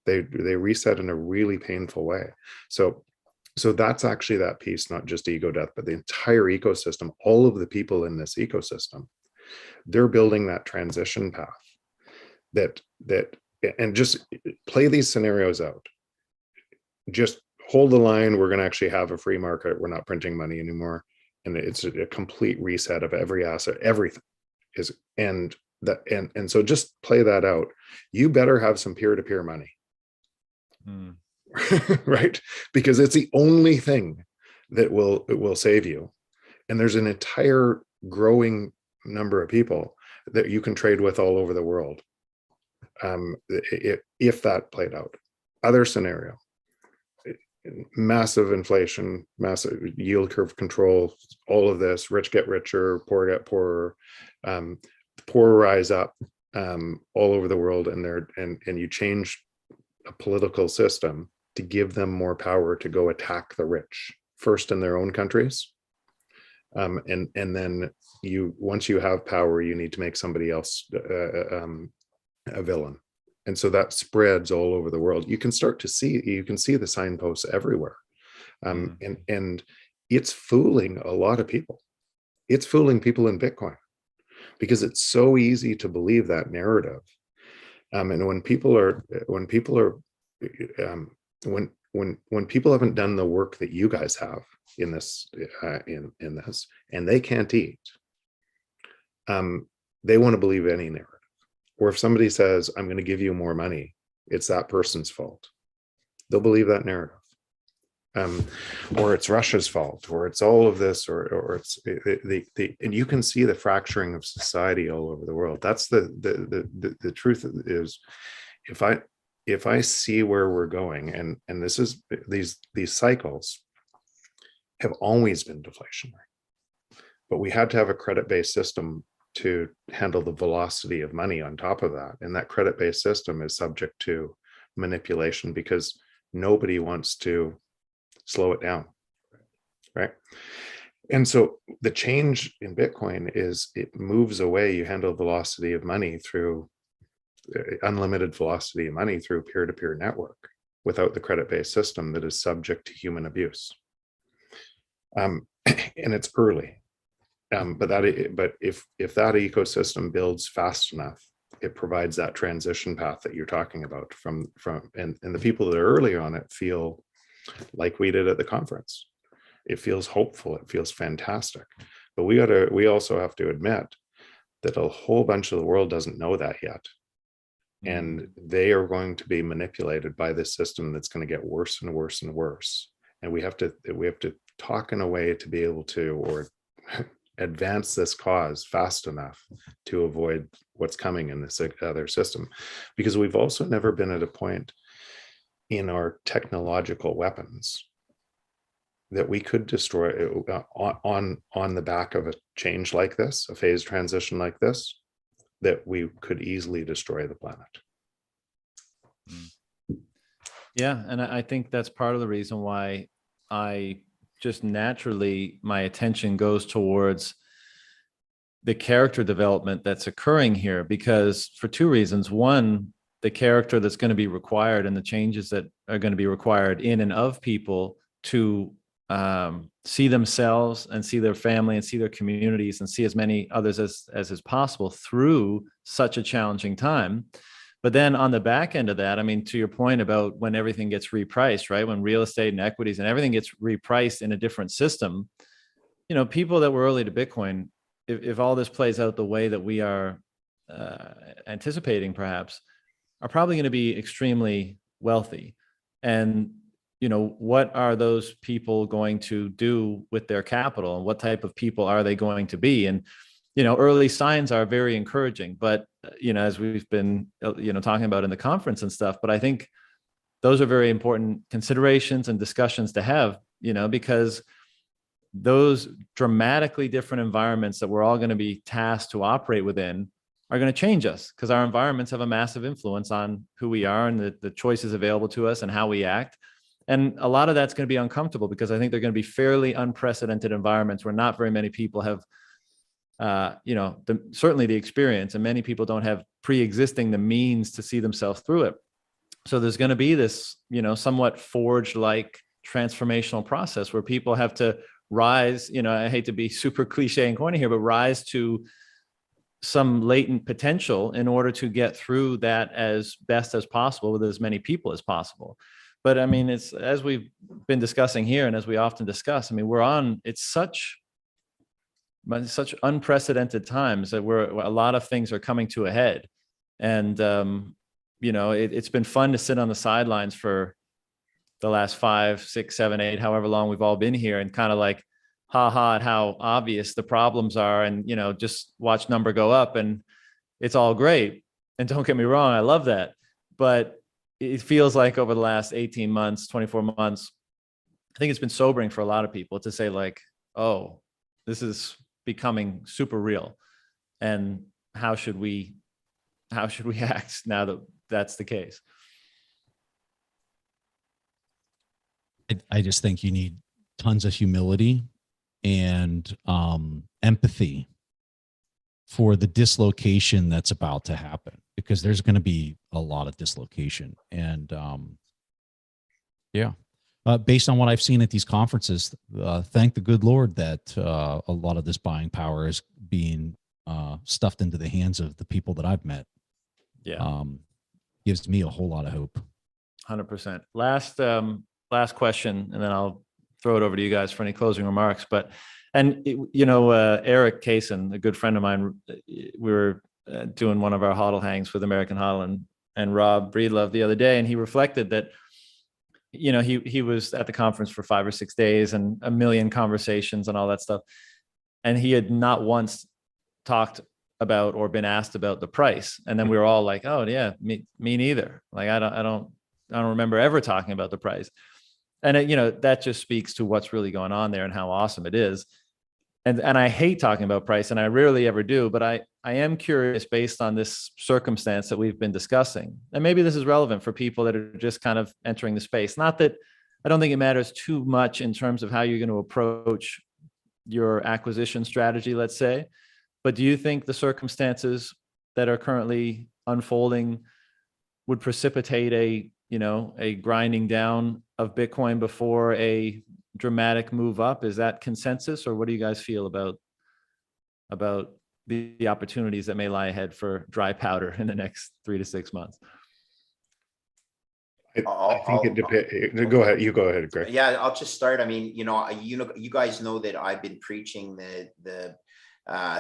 they reset in a really painful way. So that's actually that piece, not just ego death, but the entire ecosystem, all of the people in this ecosystem, they're building that transition path and just play these scenarios out. Just hold the line. We're going to actually have a free market. We're not printing money anymore. And it's a complete reset of every asset, everything is, and so just play that out. You better have some peer-to-peer money. Right? Because it's the only thing that will save you. And there's an entire growing number of people that you can trade with all over the world. If that played out. Other scenario, massive inflation, massive yield curve control, all of this, rich get richer, poor get poorer, poor rise up all over the world, and you change a political system to give them more power to go attack the rich first in their own countries. And then once you have power, you need to make somebody else a villain. And so that spreads all over the world. You can see the signposts everywhere. And it's fooling a lot of people. It's fooling people in Bitcoin because it's so easy to believe that narrative. And when people haven't done the work that you guys have in this, and they can't eat, they want to believe any narrative. Or if somebody says, I'm going to give you more money, it's that person's fault. They'll believe that narrative. Or it's Russia's fault, or it's all of this, or it's and you can see the fracturing of society all over the world. That's the truth is, if I see where we're going, and this is these cycles have always been deflationary, but we had to have a credit-based system to handle the velocity of money on top of that. And that credit-based system is subject to manipulation because nobody wants to slow it down, right? And so the change in Bitcoin is it moves away. You handle velocity of money through unlimited velocity of money through peer-to-peer network without the credit-based system that is subject to human abuse. And it's early. But if that ecosystem builds fast enough, it provides that transition path that you're talking about and the people that are early on it feel like we did at the conference. It feels hopeful. It feels fantastic. But we also have to admit that a whole bunch of the world doesn't know that yet. And they are going to be manipulated by this system that's going to get worse and worse and worse. And we have to talk in a way to be able to, or advance this cause fast enough to avoid what's coming in this other system. Because we've also never been at a point in our technological weapons that we could destroy on the back of a change like this, a phase transition like this, that we could easily destroy the planet. Yeah, and I think that's part of the reason why I just naturally, my attention goes towards the character development that's occurring here, because for two reasons. One, the character that's going to be required and the changes that are going to be required in and of people to see themselves and see their family and see their communities and see as many others as is possible through such a challenging time. But then on the back end of that, I mean, to your point about when everything gets repriced, right? When real estate and equities and everything gets repriced in a different system, people that were early to Bitcoin, if all this plays out the way that we are anticipating, perhaps, are probably going to be extremely wealthy. And what are those people going to do with their capital, and what type of people are they going to be? And early signs are very encouraging, but as we've been talking about in the conference and stuff, but I think those are very important considerations and discussions to have, because those dramatically different environments that we're all going to be tasked to operate within are going to change us, because our environments have a massive influence on who we are and the choices available to us and how we act. And a lot of that's going to be uncomfortable, because I think they're going to be fairly unprecedented environments where not very many people have, certainly the experience, and many people don't have pre-existing the means to see themselves through it. So there's going to be this, somewhat forge-like transformational process where people have to rise, I hate to be super cliche and corny here, but rise to some latent potential in order to get through that as best as possible with as many people as possible. But I mean, it's, as we've been discussing here, and as we often discuss, I mean, it's such unprecedented times that a lot of things are coming to a head. And, it's been fun to sit on the sidelines for the last 5, 6, 7, 8, however long we've all been here, and kind of like, at how obvious the problems are, and, just watch number go up, and it's all great. And don't get me wrong, I love that. But it feels like over the last 18 months, 24 months, I think it's been sobering for a lot of people to say, like, oh, this is becoming super real. And how should we act now that that's the case? I just think you need tons of humility and empathy for the dislocation that's about to happen, because there's going to be a lot of dislocation. And based on what I've seen at these conferences, thank the good Lord that a lot of this buying power is being stuffed into the hands of the people that I've met. Yeah. Gives me a whole lot of hope. 100%. Last question, and then I'll throw it over to you guys for any closing remarks. But, Eric Kaysen, a good friend of mine, we were doing one of our HODL hangs with American HODL and Rob Breedlove the other day, and he reflected that, he was at the conference for 5 or 6 days and a million conversations and all that stuff, and he had not once talked about or been asked about the price. And then we were all like, oh yeah, me neither. Like, I don't remember ever talking about the price. And that just speaks to what's really going on there and how awesome it is. And I hate talking about price, and I rarely ever do, but I am curious, based on this circumstance that we've been discussing, and maybe this is relevant for people that are just kind of entering the space. Not that I don't think it matters too much in terms of how you're going to approach your acquisition strategy, let's say, but do you think the circumstances that are currently unfolding would precipitate a grinding down of Bitcoin before a dramatic move up? Is that consensus, or what do you guys feel about the opportunities that may lie ahead for dry powder in the next 3 to 6 months? I think it depends. Go ahead. You go ahead, Greg. Yeah, I'll just start. I mean, you guys know that I've been preaching the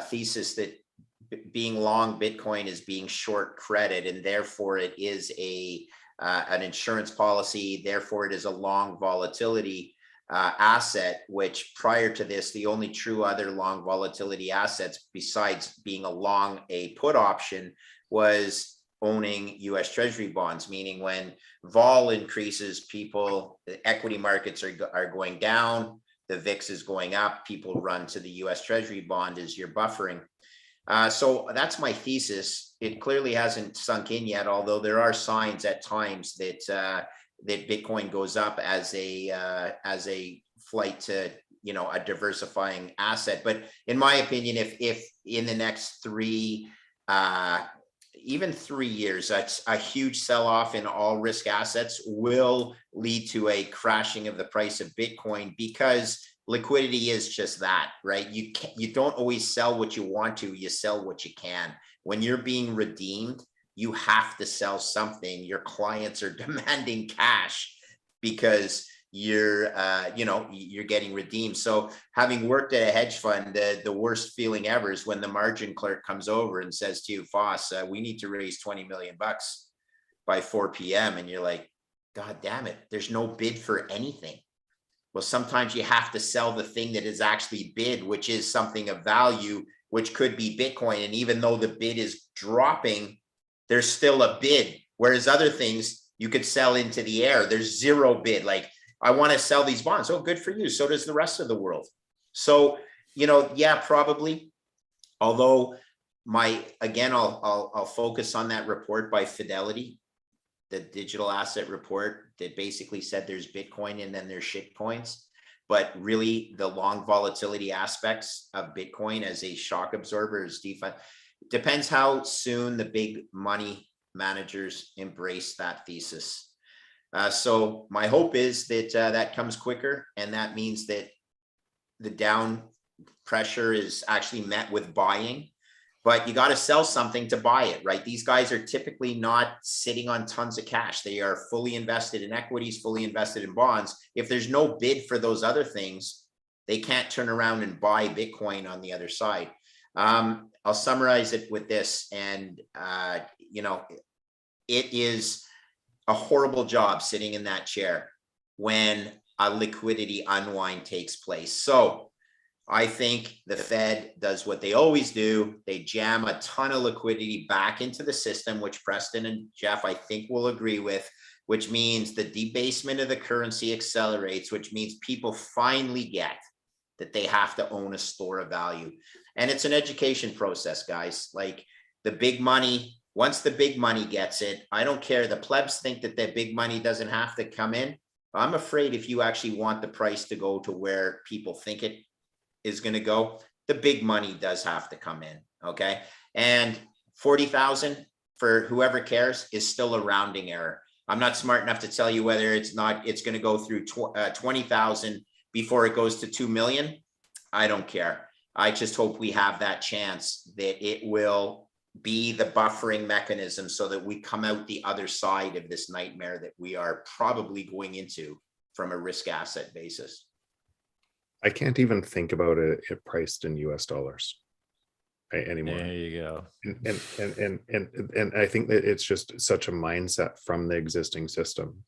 thesis that being long Bitcoin is being short credit, and therefore it is an insurance policy. Therefore, it is a long volatility asset, which prior to this, the only true other long volatility assets besides being a long a put option was owning US Treasury bonds, meaning when vol increases, the equity markets are going down, the VIX is going up, people run to the US Treasury bond as your buffering. So that's my thesis. It clearly hasn't sunk in yet, although there are signs at times that Bitcoin goes up as a flight to a diversifying asset. But in my opinion, if in the next even 3 years, that's a huge sell-off in all risk assets will lead to a crashing of the price of Bitcoin, because liquidity is just that, right? You don't always sell what you want to, you sell what you can. When you're being redeemed, you have to sell something. Your clients are demanding cash because you're getting redeemed. So having worked at a hedge fund, the worst feeling ever is when the margin clerk comes over and says to you, Foss, we need to raise 20 million bucks by 4 p.m. And you're like, God damn it, there's no bid for anything. Well, sometimes you have to sell the thing that is actually bid, which is something of value, which could be Bitcoin. And even though the bid is dropping, there's still a bid. Whereas other things you could sell into the air, there's zero bid. Like, I want to sell these bonds. Oh, good for you. So does the rest of the world. So, yeah, probably. Although I'll focus on that report by Fidelity, the digital asset report that basically said there's Bitcoin and then there's shit coins. But really the long volatility aspects of Bitcoin as a shock absorber is DeFi. Depends how soon the big money managers embrace that thesis. So my hope is that that comes quicker, and that means that the down pressure is actually met with buying, but you got to sell something to buy it, right? These guys are typically not sitting on tons of cash. They are fully invested in equities, fully invested in bonds. If there's no bid for those other things, they can't turn around and buy Bitcoin on the other side. I'll summarize it with this, and it is a horrible job sitting in that chair when a liquidity unwind takes place. So I think the Fed does what they always do. They jam a ton of liquidity back into the system, which Preston and Jeff, I think, will agree with, which means the debasement of the currency accelerates, which means people finally get that they have to own a store of value. And it's an education process, guys. Like, the big money, once the big money gets it, I don't care. The plebs think that the big money doesn't have to come in. I'm afraid if you actually want the price to go to where people think it is going to go, the big money does have to come in. Okay. And 40,000 for whoever cares is still a rounding error. I'm not smart enough to tell you whether it's going to go through 20,000 before it goes to 2 million. I don't care. I just hope we have that chance that it will be the buffering mechanism so that we come out the other side of this nightmare that we are probably going into from a risk asset basis. I can't even think about it priced in US dollars anymore. There you go. And I think that it's just such a mindset from the existing system.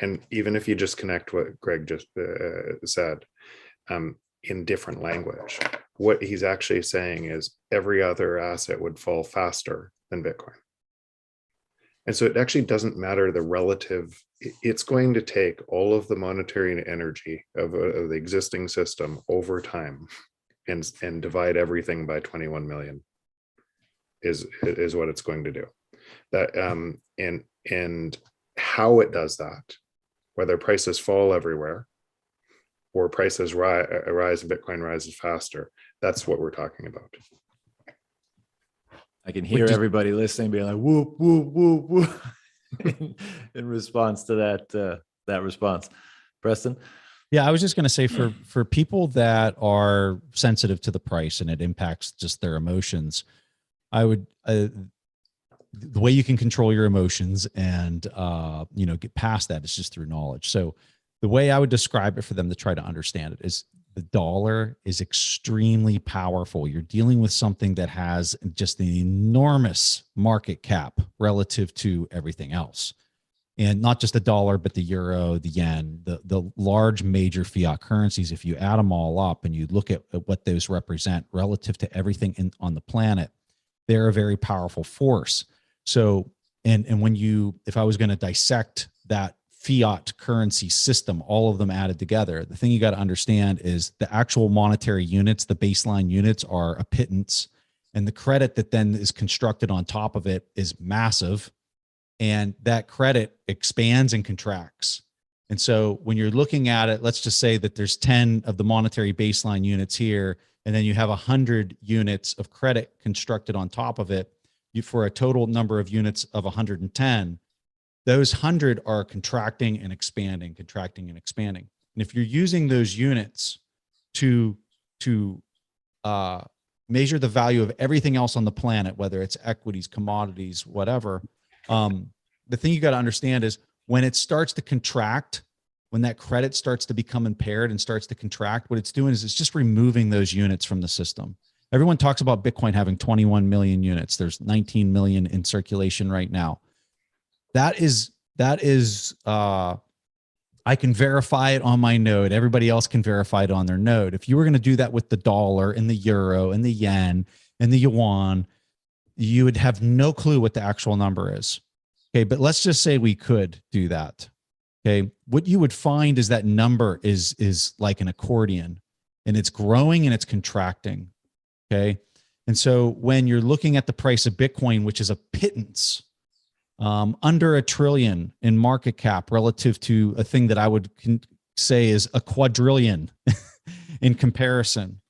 And even if you just connect what Greg just said in different language, what he's actually saying is every other asset would fall faster than Bitcoin. And so it actually doesn't matter the relative, it's going to take all of the monetary energy of the existing system over time and divide everything by 21 million is what it's going to do. That and how it does that, whether prices fall everywhere or prices rise and Bitcoin rises faster, that's what we're talking about. I can hear everybody listening being like, whoop, whoop, whoop, whoop, in response to that response. Preston? Yeah, I was just going to say for people that are sensitive to the price and it impacts just their emotions, I would, the way you can control your emotions and, get past that is just through knowledge. So the way I would describe it for them to try to understand it is the dollar is extremely powerful. You're dealing with something that has just an enormous market cap relative to everything else. And not just the dollar, but the euro, the yen, the large major fiat currencies. If you add them all up and you look at what those represent relative to everything on the planet, they're a very powerful force. So, and if I was going to dissect that fiat currency system, all of them added together, the thing you got to understand is the actual monetary units, the baseline units are a pittance, and the credit that then is constructed on top of it is massive. And that credit expands and contracts. And so when you're looking at it, let's just say that there's 10 of the monetary baseline units here, and then you have 100 units of credit constructed on top of it, for a total number of units of 110, those 100 are contracting and expanding, contracting and expanding. And if you're using those units to measure the value of everything else on the planet, whether it's equities, commodities, whatever. The thing you got to understand is when it starts to contract, when that credit starts to become impaired and starts to contract, what it's doing is it's just removing those units from the system. Everyone talks about Bitcoin having 21 million units. There's 19 million in circulation right now. That is, I can verify it on my node. Everybody else can verify it on their node. If you were going to do that with the dollar and the euro and the yen and the yuan, you would have no clue what the actual number is. Okay, but let's just say we could do that. Okay, what you would find is that number is like an accordion, and it's growing and it's contracting. Okay, and so when you're looking at the price of Bitcoin, which is a pittance, under $1 trillion in market cap relative to a thing that I would say is a quadrillion in comparison.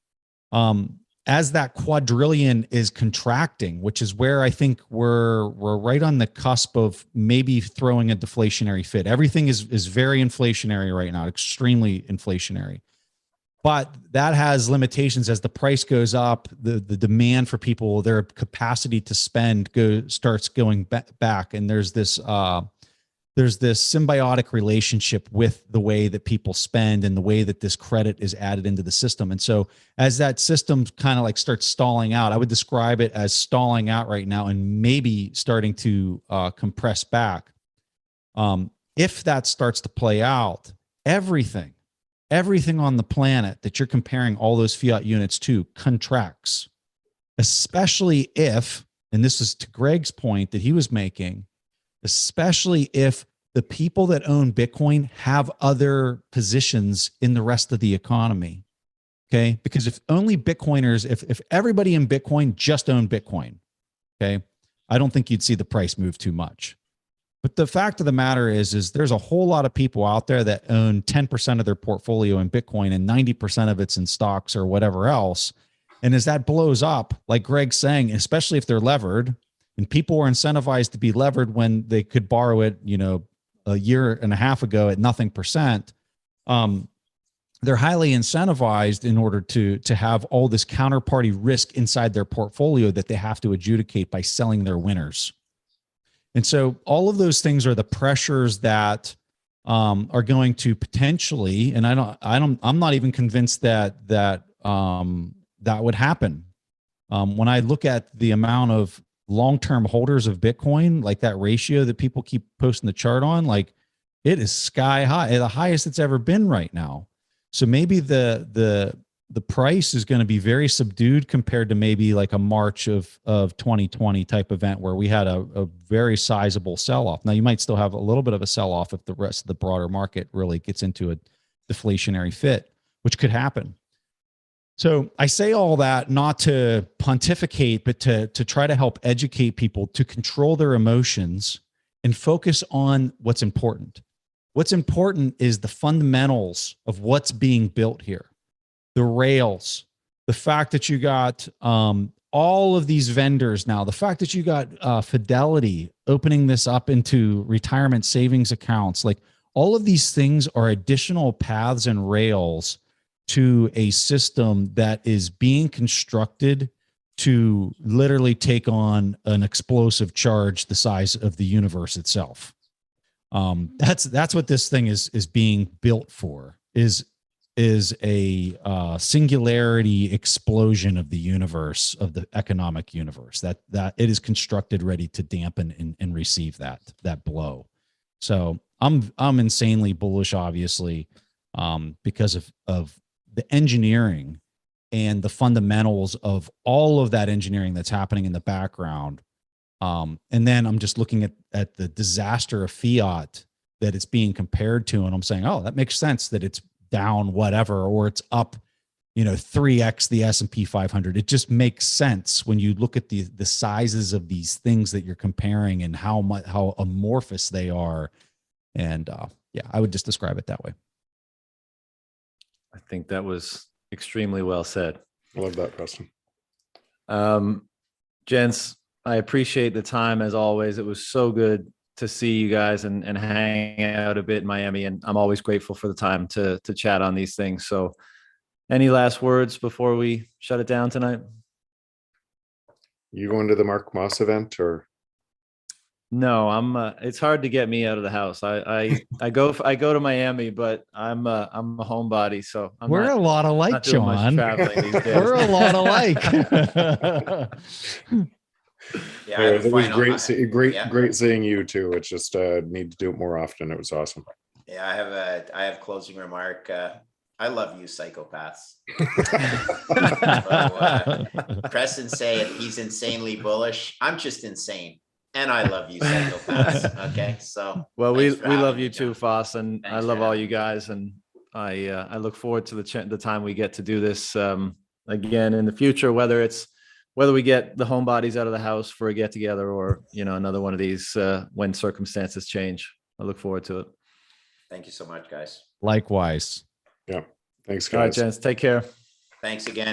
As that quadrillion is contracting, which is where I think we're right on the cusp of maybe throwing a deflationary fit. Everything is very inflationary right now, extremely inflationary. But that has limitations. As the price goes up, the demand for people, their capacity to spend starts going back, and there's this symbiotic relationship with the way that people spend and the way that this credit is added into the system. And so as that system kind of like starts stalling out, I would describe it as stalling out right now and maybe starting to compress back. If that starts to play out, everything on the planet that you're comparing all those fiat units to contracts, especially if, and this is to Greg's point that he was making, especially if the people that own Bitcoin have other positions in the rest of the economy. Okay. Because if only Bitcoiners, if everybody in Bitcoin just owned Bitcoin, okay, I don't think you'd see the price move too much. But the fact of the matter is there's a whole lot of people out there that own 10% of their portfolio in Bitcoin and 90% of it's in stocks or whatever else. And as that blows up, like Greg's saying, especially if they're levered, and people were incentivized to be levered when they could borrow it, a year and a half ago at nothing percent, they're highly incentivized in order to have all this counterparty risk inside their portfolio that they have to adjudicate by selling their winners. And so all of those things are the pressures that are going to potentially, and I'm not even convinced that would happen. When I look at the amount of long-term holders of Bitcoin, like that ratio that people keep posting the chart on, like it is sky high, the highest it's ever been right now. So maybe the price is going to be very subdued compared to maybe like a March of 2020 type event where we had a very sizable sell-off. Now you might still have a little bit of a sell-off if the rest of the broader market really gets into a deflationary fit, which could happen. So I say all that not to pontificate, but to try to help educate people to control their emotions and focus on what's important. What's important is the fundamentals of what's being built here. The rails, the fact that you got all of these vendors now, the fact that you got Fidelity opening this up into retirement savings accounts, like all of these things are additional paths and rails to a system that is being constructed to literally take on an explosive charge the size of the universe itself. That's what this thing is being built for, is a singularity explosion of the universe, of the economic universe, that it is constructed ready to dampen and receive that blow. So I'm insanely bullish, obviously, because of the engineering and the fundamentals of all of that engineering that's happening in the background. And then I'm just looking at the disaster of fiat that it's being compared to, and I'm saying, oh, that makes sense that it's down whatever, or it's up, 3x the S&P 500. It just makes sense when you look at the sizes of these things that you're comparing and how amorphous they are. And yeah, I would just describe it that way. I think that was extremely well said. I love that, Preston. Gents, I appreciate the time as always. It was so good to see you guys and hang out a bit in Miami. And I'm always grateful for the time to chat on these things. So any last words before we shut it down tonight? You going to the Mark Moss event or? No, I'm. It's hard to get me out of the house. I go to Miami, but I'm a homebody, so I'm We're not, a lot alike, not doing much John. traveling these days. We're a lot alike. Yeah, I have a It was final- great, yeah. great seeing you too. It's just need to do it more often. It was awesome. Yeah, I have closing remark. I love you, psychopaths. Preston say it, he's insanely bullish. I'm just insane, and I love you, psychopaths. Okay, so Well, we thanks for love having you me, too, John. Foss, and I Thanks love for all having you me. guys, and I look forward to the time we get to do this again in the future, whether we get the homebodies out of the house for a get together or another one of these when circumstances change. I look forward to it. Thank you so much, guys. Likewise. Yeah. Thanks, All right, guys. gents, take care. Thanks again.